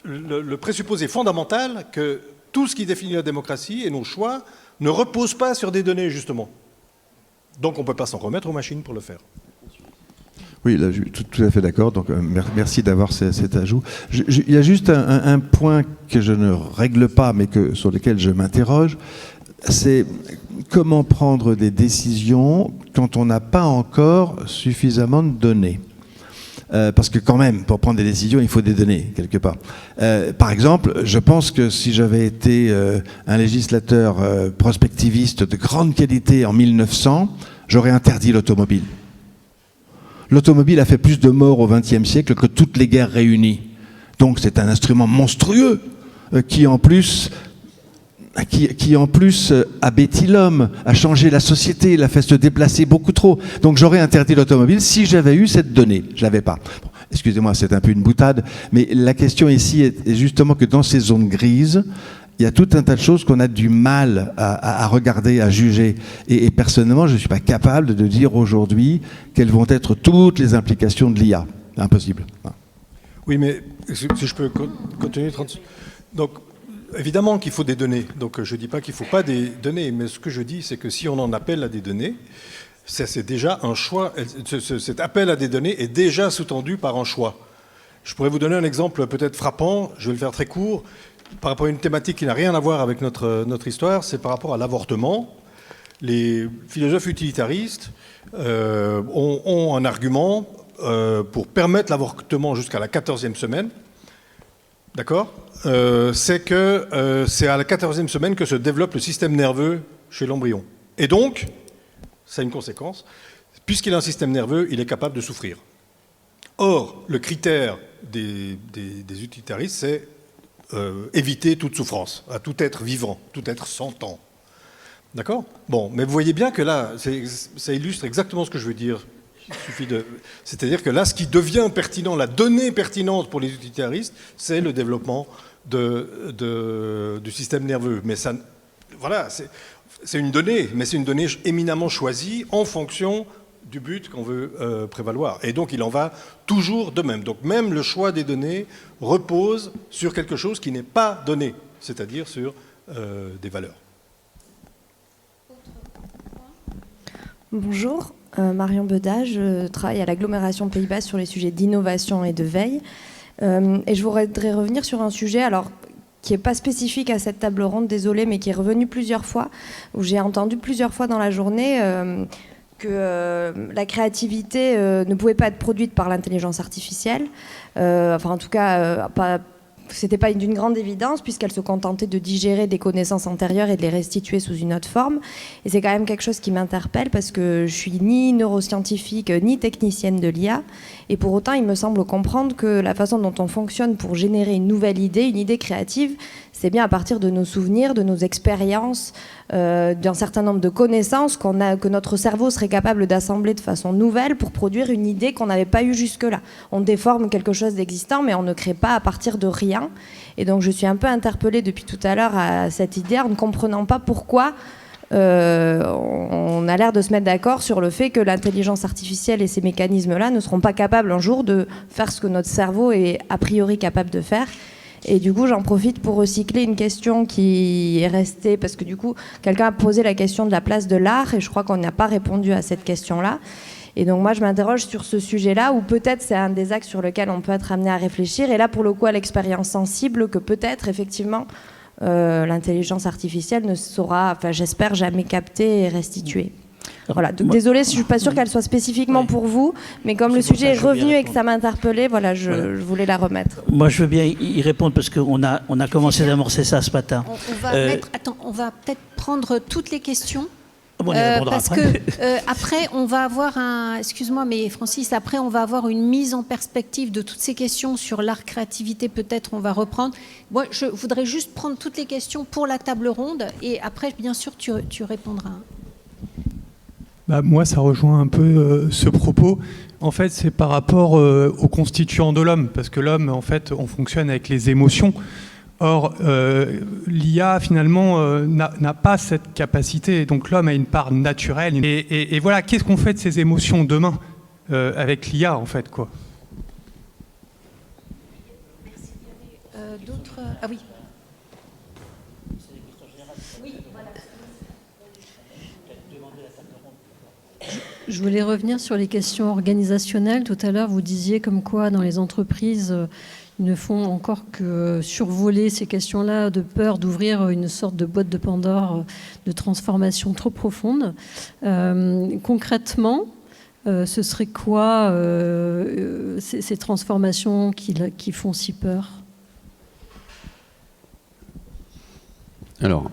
le présupposé fondamental que tout ce qui définit la démocratie et nos choix ne repose pas sur des données, justement. Donc on ne peut pas s'en remettre aux machines pour le faire. Oui, là, je suis tout à fait d'accord. Donc, merci d'avoir cet ajout. Il y a juste un point que je ne règle pas, mais sur lequel je m'interroge. C'est comment prendre des décisions quand on n'a pas encore suffisamment de données. Parce que quand même, pour prendre des décisions, il faut des données, quelque part. Par exemple, je pense que si j'avais été un législateur prospectiviste de grande qualité en 1900, j'aurais interdit l'automobile. L'automobile a fait plus de morts au XXe siècle que toutes les guerres réunies. Donc c'est un instrument monstrueux qui en plus a bêti l'homme, a changé la société, l'a fait se déplacer beaucoup trop. Donc j'aurais interdit l'automobile si j'avais eu cette donnée. Je l'avais pas. Bon, excusez-moi, c'est un peu une boutade, mais la question ici est justement que dans ces zones grises, il y a tout un tas de choses qu'on a du mal à regarder, à juger. Et personnellement, je ne suis pas capable de dire aujourd'hui quelles vont être toutes les implications de l'IA. Impossible. Oui, mais si je peux continuer 30 secondes. Donc, évidemment qu'il faut des données. Donc, je ne dis pas qu'il ne faut pas des données, mais ce que je dis, c'est que si on en appelle à des données, c'est déjà un choix. Cet appel à des données est déjà sous-tendu par un choix. Je pourrais vous donner un exemple peut-être frappant, je vais le faire très court, par rapport à une thématique qui n'a rien à voir avec notre histoire, c'est par rapport à l'avortement. Les philosophes utilitaristes ont un argument pour permettre l'avortement jusqu'à la 14e semaine. D'accord ? C'est que c'est à la 14e semaine que se développe le système nerveux chez l'embryon. Et donc, ça a une conséquence, puisqu'il a un système nerveux, il est capable de souffrir. Or, le critère des utilitaristes, c'est éviter toute souffrance, à tout être vivant, tout être sentant. D'accord ? Bon, mais vous voyez bien que là, ça illustre exactement ce que je veux dire. C'est-à-dire que là, ce qui devient pertinent, la donnée pertinente pour les utilitaristes, c'est le développement du système nerveux. Mais ça, voilà, c'est une donnée, mais c'est une donnée éminemment choisie en fonction du but qu'on veut prévaloir. Et donc, il en va toujours de même. Donc, même le choix des données repose sur quelque chose qui n'est pas donné, c'est-à-dire sur des valeurs. Bonjour, Marion Beda, je travaille à l'agglomération Pays Basque sur les sujets d'innovation et de veille. Et je voudrais revenir sur un sujet qui n'est pas spécifique à cette table ronde, désolée, mais qui est revenu plusieurs fois, où j'ai entendu plusieurs fois dans la journée que la créativité ne pouvait pas être produite par l'intelligence artificielle. Enfin, en tout cas, c'était pas d'une grande évidence, puisqu'elle se contentait de digérer des connaissances antérieures et de les restituer sous une autre forme. Et c'est quand même quelque chose qui m'interpelle, parce que je suis ni neuroscientifique, ni technicienne de l'IA. Et pour autant, il me semble comprendre que la façon dont on fonctionne pour générer une nouvelle idée, une idée créative, c'est bien à partir de nos souvenirs, de nos expériences, d'un certain nombre de connaissances que notre cerveau serait capable d'assembler de façon nouvelle pour produire une idée qu'on n'avait pas eue jusque-là. On déforme quelque chose d'existant, mais on ne crée pas à partir de rien. Et donc je suis un peu interpellée depuis tout à l'heure à cette idée, en ne comprenant pas pourquoi on a l'air de se mettre d'accord sur le fait que l'intelligence artificielle et ces mécanismes-là ne seront pas capables un jour de faire ce que notre cerveau est a priori capable de faire. Et du coup, j'en profite pour recycler une question qui est restée, parce que du coup, quelqu'un a posé la question de la place de l'art, et je crois qu'on n'a pas répondu à cette question-là. Et donc moi, je m'interroge sur ce sujet-là, où peut-être c'est un des axes sur lequel on peut être amené à réfléchir, et là, pour le coup, à l'expérience sensible, que peut-être, effectivement, l'intelligence artificielle ne saura, enfin, j'espère, jamais capter et restituer. Voilà, donc désolée, je ne suis pas sûre qu'elle soit spécifiquement pour vous, mais comme le sujet est revenu et que ça m'a interpellée, voilà, je voulais la remettre. Moi, je veux bien y répondre parce qu'on a commencé d'amorcer ça ce matin. On va peut-être prendre toutes les questions. On y répondra parce après. que après, on va avoir excuse-moi, mais Francis, après, on va avoir une mise en perspective de toutes ces questions sur l'art créativité. Peut-être, on va reprendre. Moi, je voudrais juste prendre toutes les questions pour la table ronde, et après, bien sûr, tu répondras. Moi, ça rejoint un peu ce propos. En fait, c'est par rapport aux constituants de l'homme, parce que l'homme, en fait, on fonctionne avec les émotions. Or, l'IA, finalement, n'a pas cette capacité. Donc, l'homme a une part naturelle. Et voilà, qu'est-ce qu'on fait de ces émotions demain avec l'IA, en fait, quoi. Merci. D'autres... Ah oui. Je voulais revenir sur les questions organisationnelles. Tout à l'heure, vous disiez comme quoi dans les entreprises, ils ne font encore que survoler ces questions-là de peur d'ouvrir une sorte de boîte de Pandore de transformation trop profonde. Concrètement, ce serait quoi ces transformations qui font si peur ? Alors,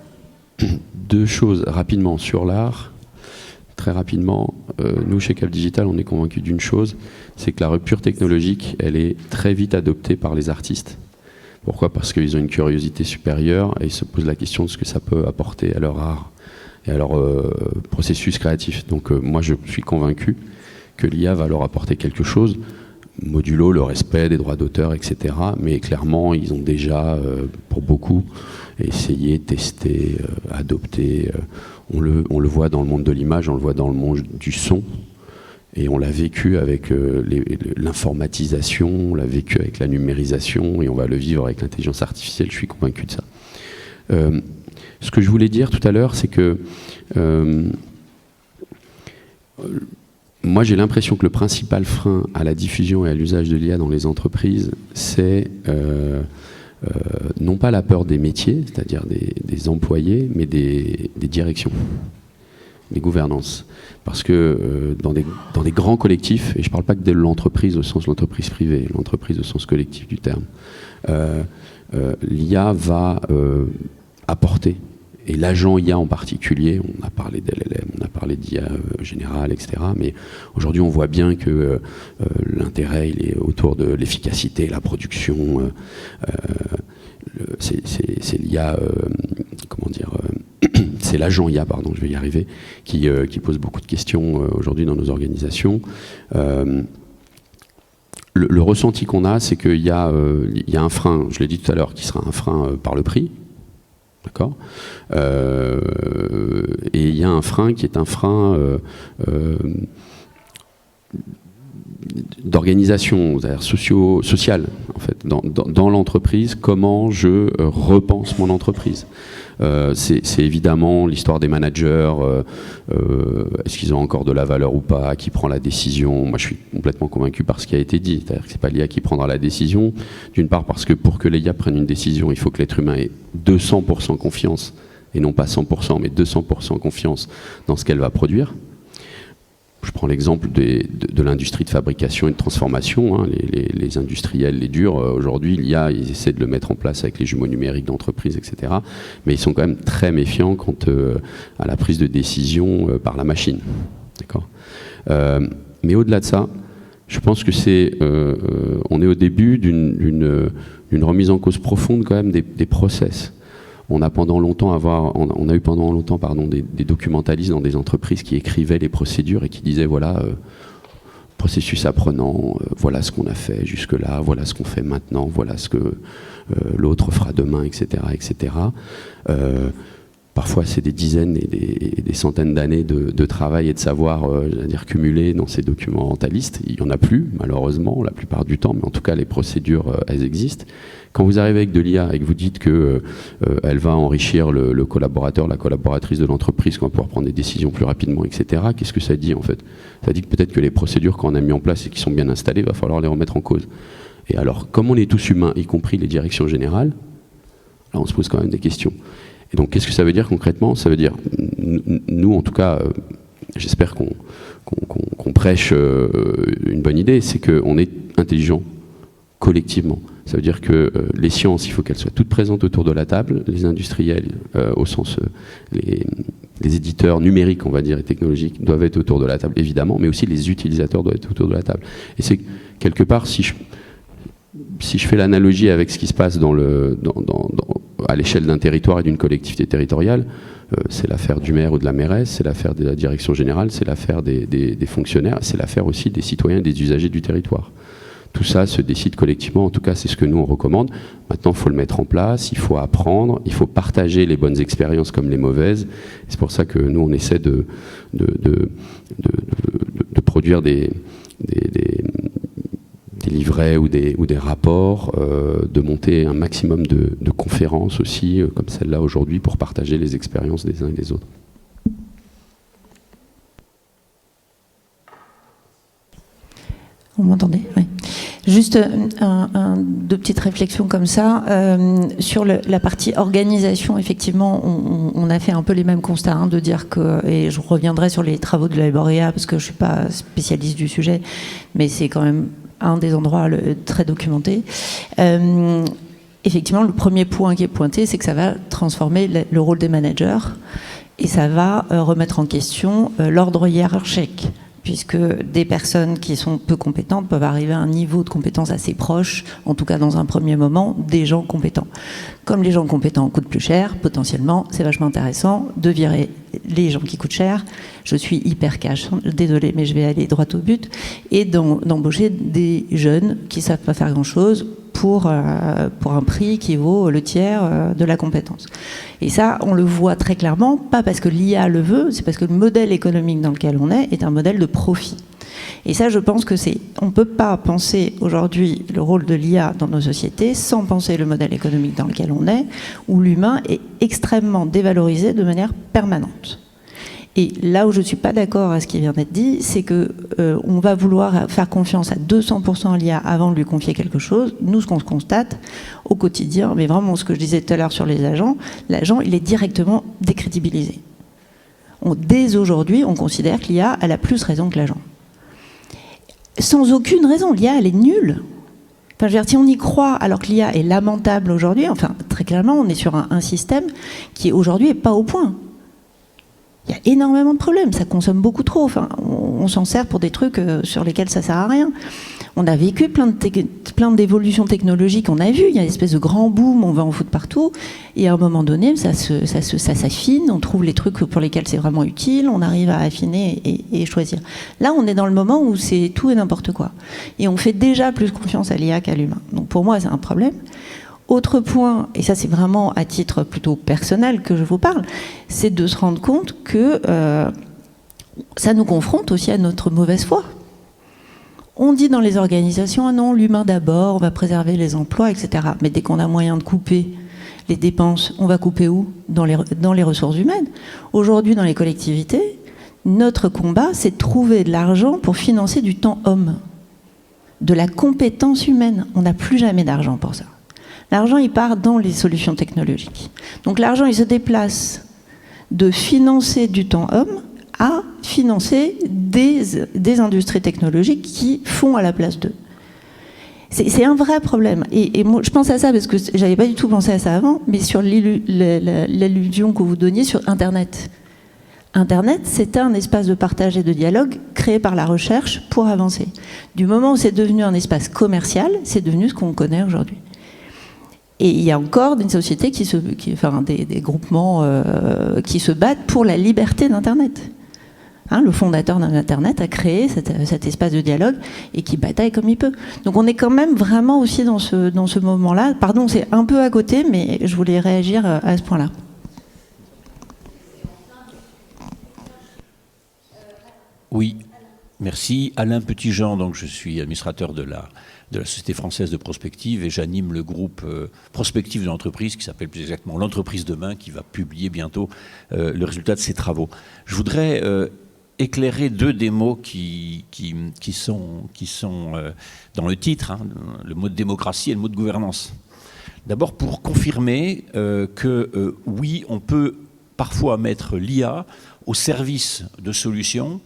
deux choses rapidement sur l'art. Très rapidement, nous, chez Cap Digital, on est convaincus d'une chose, c'est que la rupture technologique, elle est très vite adoptée par les artistes. Pourquoi ? Parce qu'ils ont une curiosité supérieure et ils se posent la question de ce que ça peut apporter à leur art et à leur processus créatif. Donc moi, je suis convaincu que l'IA va leur apporter quelque chose, modulo le respect des droits d'auteur, etc. Mais clairement, ils ont déjà, pour beaucoup, essayé, testé, adopté. On le voit dans le monde de l'image, on le voit dans le monde du son, et on l'a vécu avec l'informatisation, on l'a vécu avec la numérisation, et on va le vivre avec l'intelligence artificielle, je suis convaincu de ça. Ce que je voulais dire tout à l'heure, c'est que moi j'ai l'impression que le principal frein à la diffusion et à l'usage de l'IA dans les entreprises, c'est non pas la peur des métiers, c'est-à-dire des employés, mais des directions, des gouvernances. Parce que dans des grands collectifs, et je ne parle pas que de l'entreprise au sens de l'entreprise privée, l'entreprise au sens collectif du terme, l'IA va apporter, et l'agent IA en particulier, on a parlé d'LLM, on a parlé d'IA générale, etc. Mais aujourd'hui, on voit bien que l'intérêt, il est autour de l'efficacité, la production. C'est l'IA, c'est l'agent IA, pardon, je vais y arriver, qui pose beaucoup de questions aujourd'hui dans nos organisations. Le ressenti qu'on a, c'est qu'il y a un frein, je l'ai dit tout à l'heure, qui sera un frein par le prix. D'accord. Et il y a un frein qui est un frein d'organisation, c'est-à-dire social, en fait, dans l'entreprise. Comment je repense mon entreprise. C'est évidemment l'histoire des managers. Est-ce qu'ils ont encore de la valeur ou pas? Qui prend la décision? Moi, je suis complètement convaincu par ce qui a été dit. C'est-à-dire que c'est pas l'IA qui prendra la décision. D'une part, parce que pour que l'IA prenne une décision, il faut que l'être humain ait 200% confiance, et non pas 100%, mais 200% confiance dans ce qu'elle va produire. Je prends l'exemple de l'industrie de fabrication et de transformation. Hein. Les industriels, les durs, aujourd'hui, l'IA, ils essaient de le mettre en place avec les jumeaux numériques d'entreprise, etc. Mais ils sont quand même très méfiants quant à la prise de décision par la machine. D'accord. Mais au-delà de ça, je pense que on est au début d'une remise en cause profonde quand même des process. On a eu pendant longtemps des documentalistes dans des entreprises qui écrivaient les procédures et qui disaient voilà, processus apprenant, voilà ce qu'on a fait jusque-là, voilà ce qu'on fait maintenant, voilà ce que l'autre fera demain, etc. etc. Parfois, c'est des dizaines et des centaines d'années de travail et de savoir, cumulés dans ces documentalistes. Il n'y en a plus, malheureusement, la plupart du temps, mais en tout cas, les procédures, elles existent. Quand vous arrivez avec de l'IA et que vous dites qu'elle va enrichir le collaborateur, la collaboratrice de l'entreprise, qu'on va pouvoir prendre des décisions plus rapidement, etc., qu'est-ce que ça dit, en fait? Ça dit que peut-être que les procédures qu'on a mises en place et qui sont bien installées, il va falloir les remettre en cause. Et alors, comme on est tous humains, y compris les directions générales, là, on se pose quand même des questions. Et donc, qu'est-ce que ça veut dire concrètement? Ça veut dire, nous, en tout cas, j'espère qu'on prêche une bonne idée, c'est qu'on est intelligent collectivement. Ça veut dire que les sciences, il faut qu'elles soient toutes présentes autour de la table, les industriels, au sens les éditeurs numériques, on va dire, et technologiques, doivent être autour de la table, évidemment, mais aussi les utilisateurs doivent être autour de la table. Et c'est quelque part, si je fais l'analogie avec ce qui se passe à l'échelle d'un territoire et d'une collectivité territoriale, c'est l'affaire du maire ou de la mairesse, c'est l'affaire de la direction générale, c'est l'affaire des fonctionnaires, c'est l'affaire aussi des citoyens et des usagers du territoire. Tout ça se décide collectivement, en tout cas c'est ce que nous on recommande. Maintenant il faut le mettre en place, il faut apprendre, il faut partager les bonnes expériences comme les mauvaises. C'est pour ça que nous on essaie de produire des livrets ou des rapports, de monter un maximum de conférences aussi, comme celle-là aujourd'hui, pour partager les expériences des uns et des autres. Vous m'entendez? Oui. Juste deux petites réflexions comme ça. Sur la partie organisation, effectivement, on a fait un peu les mêmes constats, hein, de dire que, et je reviendrai sur les travaux de la Laboria, parce que je ne suis pas spécialiste du sujet, mais c'est quand même un des endroits très documentés. Effectivement, le premier point qui est pointé, c'est que ça va transformer le rôle des managers et ça va remettre en question l'ordre hiérarchique, puisque des personnes qui sont peu compétentes peuvent arriver à un niveau de compétence assez proche, en tout cas dans un premier moment, des gens compétents. Comme les gens compétents coûtent plus cher, potentiellement, c'est vachement intéressant de virer les gens qui coûtent cher. Je suis hyper cash, désolée, mais je vais aller droit au but, et d'embaucher des jeunes qui ne savent pas faire grand-chose pour un prix qui vaut le tiers de la compétence. Et ça, on le voit très clairement, pas parce que l'IA le veut, c'est parce que le modèle économique dans lequel on est un modèle de profit. Et ça, je pense que on ne peut pas penser aujourd'hui le rôle de l'IA dans nos sociétés sans penser le modèle économique dans lequel on est, où l'humain est extrêmement dévalorisé de manière permanente. Et là où je ne suis pas d'accord à ce qui vient d'être dit, c'est qu'on va vouloir faire confiance à 200% à l'IA avant de lui confier quelque chose. Nous, ce qu'on constate au quotidien, mais vraiment ce que je disais tout à l'heure sur les agents, l'agent, il est directement décrédibilisé. Dès aujourd'hui, on considère que l'IA, elle a plus raison que l'agent. Sans aucune raison, l'IA, elle est nulle. Enfin, je veux dire, si on y croit, alors que l'IA est lamentable aujourd'hui, enfin, très clairement, on est sur un système qui, aujourd'hui, n'est pas au point. Il y a énormément de problèmes, ça consomme beaucoup trop. Enfin, on s'en sert pour des trucs sur lesquels ça ne sert à rien. On a vécu plein d'évolutions technologiques, on a vu, il y a une espèce de grand boom, on va en foutre partout, et à un moment donné, ça s'affine, on trouve les trucs pour lesquels c'est vraiment utile, on arrive à affiner et choisir. Là, on est dans le moment où c'est tout et n'importe quoi. Et on fait déjà plus confiance à l'IA qu'à l'humain. Donc pour moi, c'est un problème. Autre point, et ça c'est vraiment à titre plutôt personnel que je vous parle, c'est de se rendre compte que ça nous confronte aussi à notre mauvaise foi. On dit dans les organisations, ah non, l'humain d'abord, on va préserver les emplois, etc. Mais dès qu'on a moyen de couper les dépenses, on va couper où? Dans les ressources humaines. Aujourd'hui, dans les collectivités, notre combat, c'est de trouver de l'argent pour financer du temps homme, de la compétence humaine. On n'a plus jamais d'argent pour ça. L'argent, il part dans les solutions technologiques. Donc l'argent, il se déplace de financer du temps homme à financer des industries technologiques qui font à la place d'eux. C'est un vrai problème. Et moi, je pense à ça parce que j'avais pas du tout pensé à ça avant, mais sur l'allusion que vous donniez sur Internet. Internet, c'est un espace de partage et de dialogue créé par la recherche pour avancer. Du moment où c'est devenu un espace commercial, c'est devenu ce qu'on connaît aujourd'hui. Et il y a encore des sociétés des groupements qui se battent pour la liberté d'Internet. Hein, le fondateur d'Internet a créé cet espace de dialogue et qui bataille comme il peut. Donc on est quand même vraiment aussi dans ce moment-là. Pardon, c'est un peu à côté, mais je voulais réagir à ce point-là. Oui, merci. Alain Petitjean, donc je suis administrateur de la Société française de prospective et j'anime le groupe prospective de l'entreprise qui s'appelle plus exactement l'entreprise demain qui va publier bientôt le résultat de ses travaux. Je voudrais éclairer deux des mots qui sont dans le titre, hein, le mot de démocratie et le mot de gouvernance. D'abord pour confirmer que oui, on peut parfois mettre l'IA au service de solutions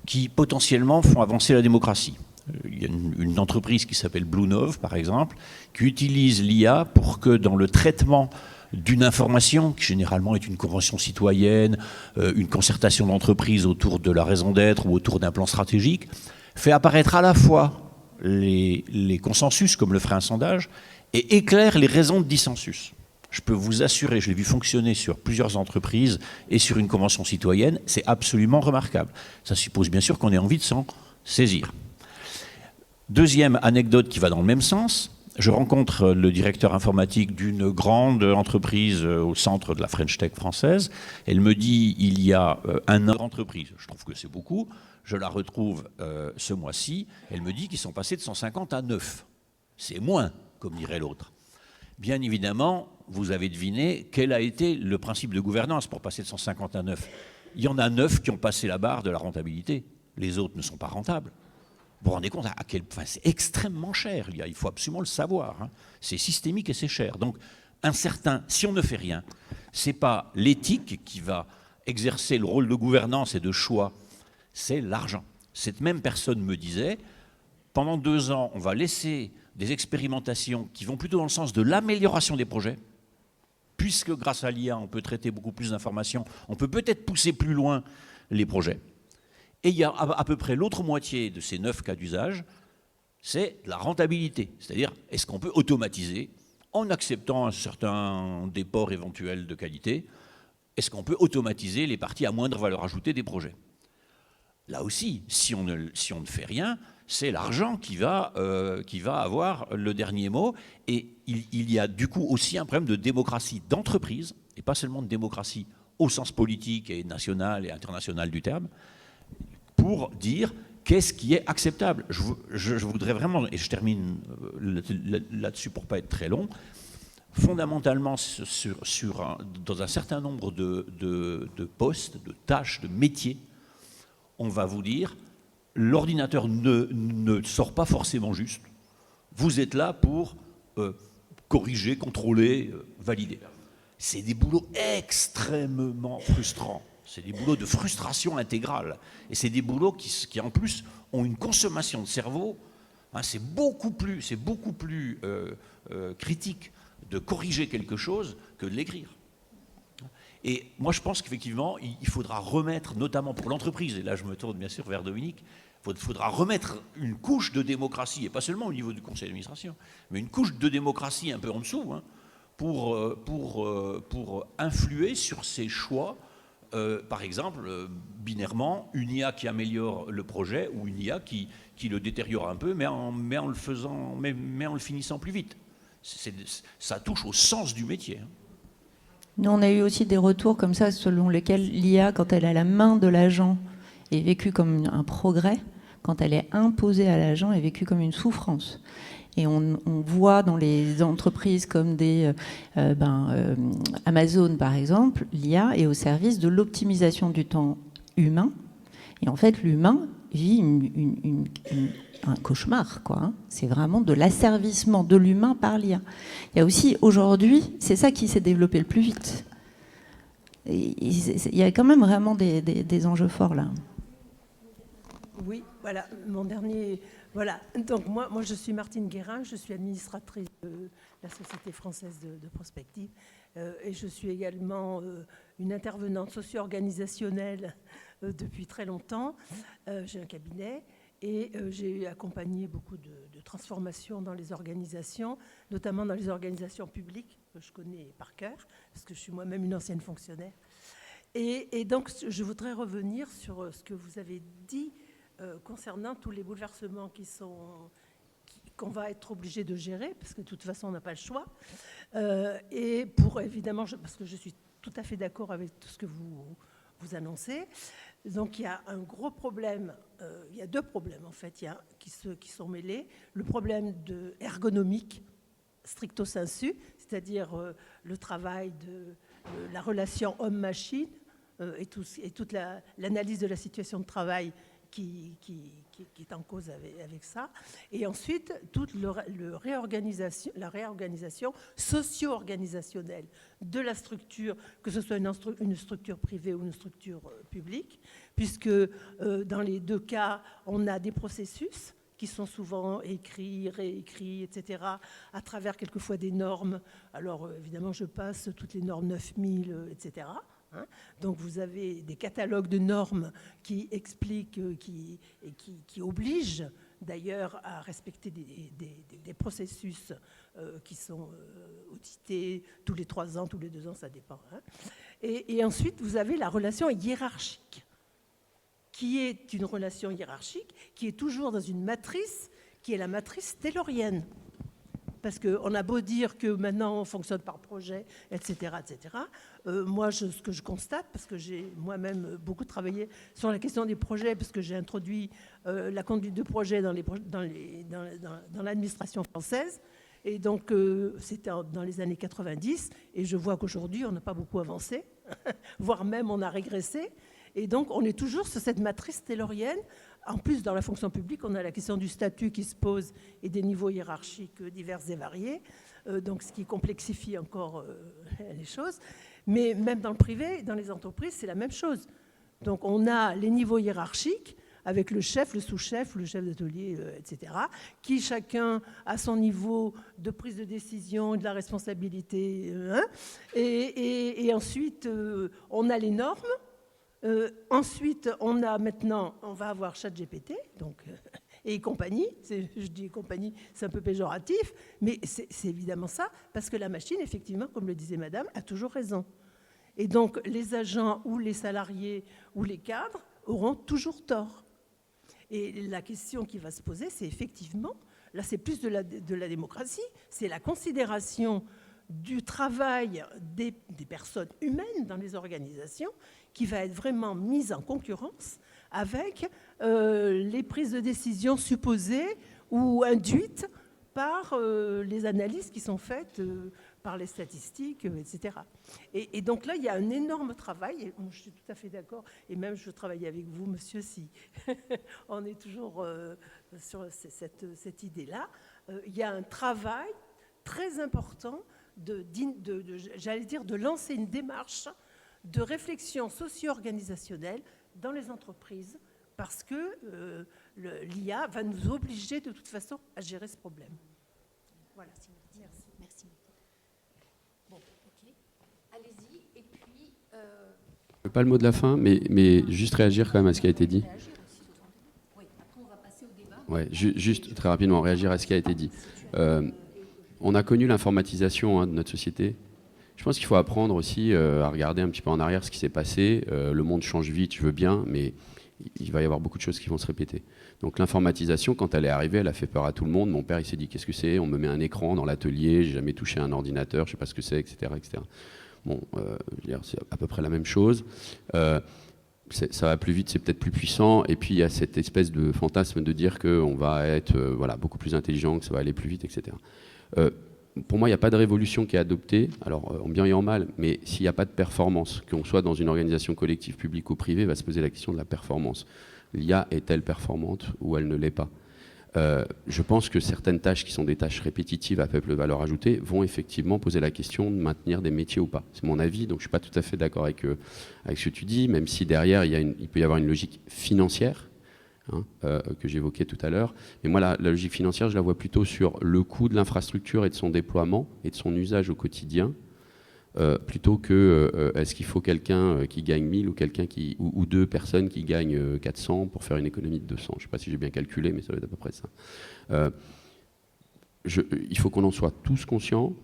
qui potentiellement font avancer la démocratie. Il y a une entreprise qui s'appelle BlueNov, par exemple, qui utilise l'IA pour que dans le traitement d'une information, qui généralement est une convention citoyenne, une concertation d'entreprise autour de la raison d'être ou autour d'un plan stratégique, fait apparaître à la fois les consensus, comme le ferait un sondage, et éclaire les raisons de dissensus. Je peux vous assurer, je l'ai vu fonctionner sur plusieurs entreprises et sur une convention citoyenne, c'est absolument remarquable. Ça suppose bien sûr qu'on ait envie de s'en saisir. Deuxième anecdote qui va dans le même sens, je rencontre le directeur informatique d'une grande entreprise au centre de la French Tech française. Elle me dit, il y a un an d'entreprise, je trouve que c'est beaucoup, je la retrouve ce mois-ci, elle me dit qu'ils sont passés de 150 à 9. C'est moins, comme dirait l'autre. Bien évidemment, vous avez deviné quel a été le principe de gouvernance pour passer de 150 à 9. Il y en a 9 qui ont passé la barre de la rentabilité. Les autres ne sont pas rentables. Vous vous rendez compte à quel point c'est extrêmement cher. Il faut absolument le savoir. Hein. C'est systémique et c'est cher. Donc, si on ne fait rien, ce n'est pas l'éthique qui va exercer le rôle de gouvernance et de choix, c'est l'argent. Cette même personne me disait, pendant 2 ans, on va laisser des expérimentations qui vont plutôt dans le sens de l'amélioration des projets, puisque grâce à l'IA, on peut traiter beaucoup plus d'informations, on peut peut-être pousser plus loin les projets. Et il y a à peu près l'autre moitié de ces 9 cas d'usage, c'est la rentabilité. C'est-à-dire, est-ce qu'on peut automatiser, en acceptant un certain déport éventuel de qualité, est-ce qu'on peut automatiser les parties à moindre valeur ajoutée des projets? Là aussi, si on ne fait rien, c'est l'argent qui va avoir le dernier mot. Et il y a du coup aussi un problème de démocratie d'entreprise, et pas seulement de démocratie au sens politique et national et international du terme, pour dire qu'est-ce qui est acceptable. Je voudrais vraiment, et je termine là-dessus pour ne pas être très long, fondamentalement, dans un certain nombre de postes, de tâches, de métiers, on va vous dire, l'ordinateur ne sort pas forcément juste. Vous êtes là pour corriger, contrôler, valider. C'est des boulots extrêmement frustrants. C'est des boulots de frustration intégrale. Et c'est des boulots qui en plus, ont une consommation de cerveau. Hein, c'est beaucoup plus critique de corriger quelque chose que de l'écrire. Et moi, je pense qu'effectivement, il faudra remettre, notamment pour l'entreprise, et là je me tourne bien sûr vers Dominique, il faudra remettre une couche de démocratie, et pas seulement au niveau du conseil d'administration, mais une couche de démocratie un peu en dessous, hein, pour influer sur ces choix. Par exemple, binairement, une IA qui améliore le projet ou une IA qui le détériore un peu, mais en le finissant plus vite. Ça touche au sens du métier. Hein. Nous, on a eu aussi des retours comme ça, selon lesquels l'IA, quand elle a la main de l'agent, est vécue comme un progrès. Quand elle est imposée à l'agent, est vécue comme une souffrance. Et on voit dans les entreprises comme Amazon, par exemple, l'IA est au service de l'optimisation du temps humain. Et en fait, l'humain vit un cauchemar, quoi. Hein. C'est vraiment de l'asservissement de l'humain par l'IA. Il y a aussi, aujourd'hui, c'est ça qui s'est développé le plus vite. Et il y a quand même vraiment des enjeux forts, là. Oui, voilà, mon dernier... Voilà, donc moi je suis Martine Guérin, je suis administratrice de la Société française de prospective et je suis également une intervenante socio-organisationnelle depuis très longtemps. J'ai un cabinet et j'ai accompagné beaucoup de transformations dans les organisations, notamment dans les organisations publiques, que je connais par cœur, parce que je suis moi-même une ancienne fonctionnaire. Et donc je voudrais revenir sur ce que vous avez dit concernant tous les bouleversements qu'on va être obligé de gérer, parce que de toute façon, on n'a pas le choix. Et pour, évidemment, parce que je suis tout à fait d'accord avec tout ce que vous annoncez. Donc, il y a un gros problème, il y a 2 problèmes, en fait, qui sont mêlés. Le problème ergonomique, stricto sensu, c'est-à-dire le travail de la relation homme-machine et toute l'analyse de la situation de travail qui est en cause avec ça. Et ensuite, toute la réorganisation socio-organisationnelle de la structure, que ce soit une structure privée ou une structure publique, puisque dans les deux cas, on a des processus qui sont souvent écrits, réécrits, etc., à travers quelquefois des normes. Alors, évidemment, je passe toutes les normes 9000, etc., donc vous avez des catalogues de normes qui expliquent, qui obligent d'ailleurs à respecter des processus qui sont audités tous les 3 ans, tous les 2 ans, ça dépend. Et ensuite, vous avez la relation hiérarchique, qui est une relation hiérarchique, qui est toujours dans une matrice, qui est la matrice taylorienne. Parce qu'on a beau dire que maintenant on fonctionne par projet, etc., etc. Moi, ce que je constate, parce que j'ai moi-même beaucoup travaillé sur la question des projets, parce que j'ai introduit la conduite de projet dans l'administration française, et donc c'était dans les années 90, et je vois qu'aujourd'hui on n'a pas beaucoup avancé, voire même on a régressé, et donc on est toujours sur cette matrice taylorienne. En plus, dans la fonction publique, on a la question du statut qui se pose et des niveaux hiérarchiques divers et variés, donc ce qui complexifie encore les choses. Mais même dans le privé, dans les entreprises, c'est la même chose. Donc on a les niveaux hiérarchiques avec le chef, le sous-chef, le chef d'atelier, etc., qui chacun a son niveau de prise de décision, de la responsabilité. Et ensuite, on a les normes. Ensuite, on va avoir ChatGPT, donc, et compagnie. Je dis compagnie, c'est un peu péjoratif, mais c'est évidemment ça, parce que la machine, effectivement, comme le disait madame, a toujours raison. Et donc, les agents ou les salariés ou les cadres auront toujours tort. Et la question qui va se poser, c'est effectivement, là c'est plus de la démocratie, c'est la considération du travail des personnes humaines dans les organisations qui va être vraiment mise en concurrence avec les prises de décision supposées ou induites par les analyses qui sont faites par les statistiques, etc. Et donc là, il y a un énorme travail, et je suis tout à fait d'accord, et même je travaille avec vous, monsieur, si on est toujours sur cette idée-là. Il y a un travail très important j'allais dire, de lancer une démarche de réflexion socio-organisationnelle dans les entreprises, parce que l'IA va nous obliger de toute façon à gérer ce problème. Voilà, merci. Merci. Bon, ok. Allez-y, et puis... Pas le mot de la fin, mais juste réagir quand même à ce qui a été dit. Oui, après on va passer au débat. Ouais, juste très rapidement, réagir à ce qui a été dit. On a connu l'informatisation de notre société. Je pense qu'il faut apprendre aussi à regarder un petit peu en arrière ce qui s'est passé. Le monde change vite, je veux bien, mais il va y avoir beaucoup de choses qui vont se répéter. Donc l'informatisation, quand elle est arrivée, elle a fait peur à tout le monde. Mon père, il s'est dit, qu'est-ce que c'est? On me met un écran dans l'atelier, j'ai jamais touché un ordinateur, je sais pas ce que c'est, etc., etc. Bon, je veux dire, c'est à peu près la même chose. Ça va plus vite, c'est peut-être plus puissant. Et puis il y a cette espèce de fantasme de dire qu'on va être beaucoup plus intelligent, que ça va aller plus vite, etc. Pour moi, il n'y a pas de révolution qui est adoptée, alors en bien et en mal, mais s'il n'y a pas de performance, qu'on soit dans une organisation collective, publique ou privée, va se poser la question de la performance. L'IA est-elle performante ou elle ne l'est pas? Je pense que certaines tâches qui sont des tâches répétitives à faible valeur ajoutée vont effectivement poser la question de maintenir des métiers ou pas. C'est mon avis, donc je ne suis pas tout à fait d'accord avec ce que tu dis, même si derrière il peut y avoir une logique financière, que j'évoquais tout à l'heure. Mais moi, la logique financière, je la vois plutôt sur le coût de l'infrastructure et de son déploiement et de son usage au quotidien, plutôt que est-ce qu'il faut quelqu'un qui gagne 1000 ou quelqu'un ou 2 personnes qui gagnent 400 pour faire une économie de 200. Je ne sais pas si j'ai bien calculé, mais ça doit être à peu près ça. Il faut qu'on en soit tous conscients.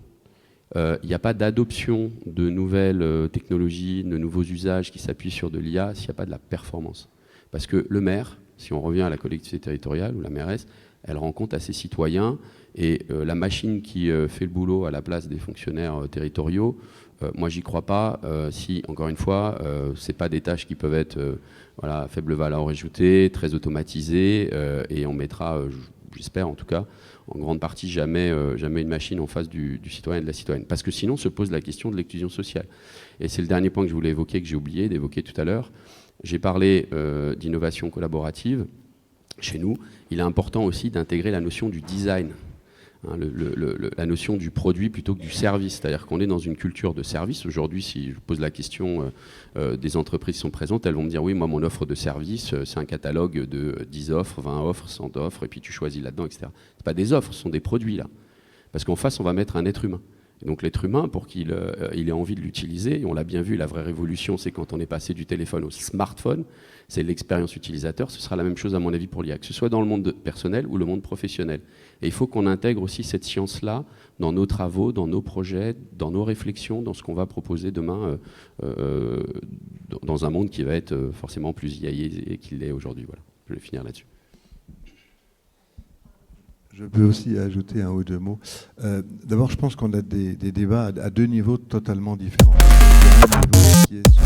Il n'y a pas d'adoption de nouvelles technologies, de nouveaux usages qui s'appuient sur de l'IA s'il n'y a pas de la performance. Parce que le maire, si on revient à la collectivité territoriale ou la mairesse, elle rend compte à ses citoyens et la machine qui fait le boulot à la place des fonctionnaires territoriaux, moi j'y crois pas si, encore une fois, c'est pas des tâches qui peuvent être à faible valeur ajoutée, très automatisées et on mettra, j'espère en tout cas, en grande partie jamais une machine en face du citoyen et de la citoyenne. Parce que sinon se pose la question de l'exclusion sociale. Et c'est le dernier point que je voulais évoquer, que j'ai oublié d'évoquer tout à l'heure. J'ai parlé d'innovation collaborative. Chez nous, il est important aussi d'intégrer la notion du design, hein, la notion du produit plutôt que du service. C'est-à-dire qu'on est dans une culture de service. Aujourd'hui, si je pose la question des entreprises qui sont présentes, elles vont me dire oui, moi, mon offre de service, c'est un catalogue de 10 offres, 20 offres, 100 offres, et puis tu choisis là-dedans, etc. Ce pas des offres, ce sont des produits, là. Parce qu'en face, on va mettre un être humain. Et donc l'être humain, pour qu'il ait envie de l'utiliser, et on l'a bien vu, la vraie révolution, c'est quand on est passé du téléphone au smartphone, c'est l'expérience utilisateur. Ce sera la même chose, à mon avis, pour l'IA, que ce soit dans le monde personnel ou le monde professionnel. Et il faut qu'on intègre aussi cette science-là dans nos travaux, dans nos projets, dans nos réflexions, dans ce qu'on va proposer demain, dans un monde qui va être forcément plus IAisé qu'il l'est aujourd'hui. Voilà. Je vais finir là-dessus. Je peux aussi ajouter un ou deux mots. D'abord, je pense qu'on a des débats à deux niveaux totalement différents. Il y a un niveau qui est sur...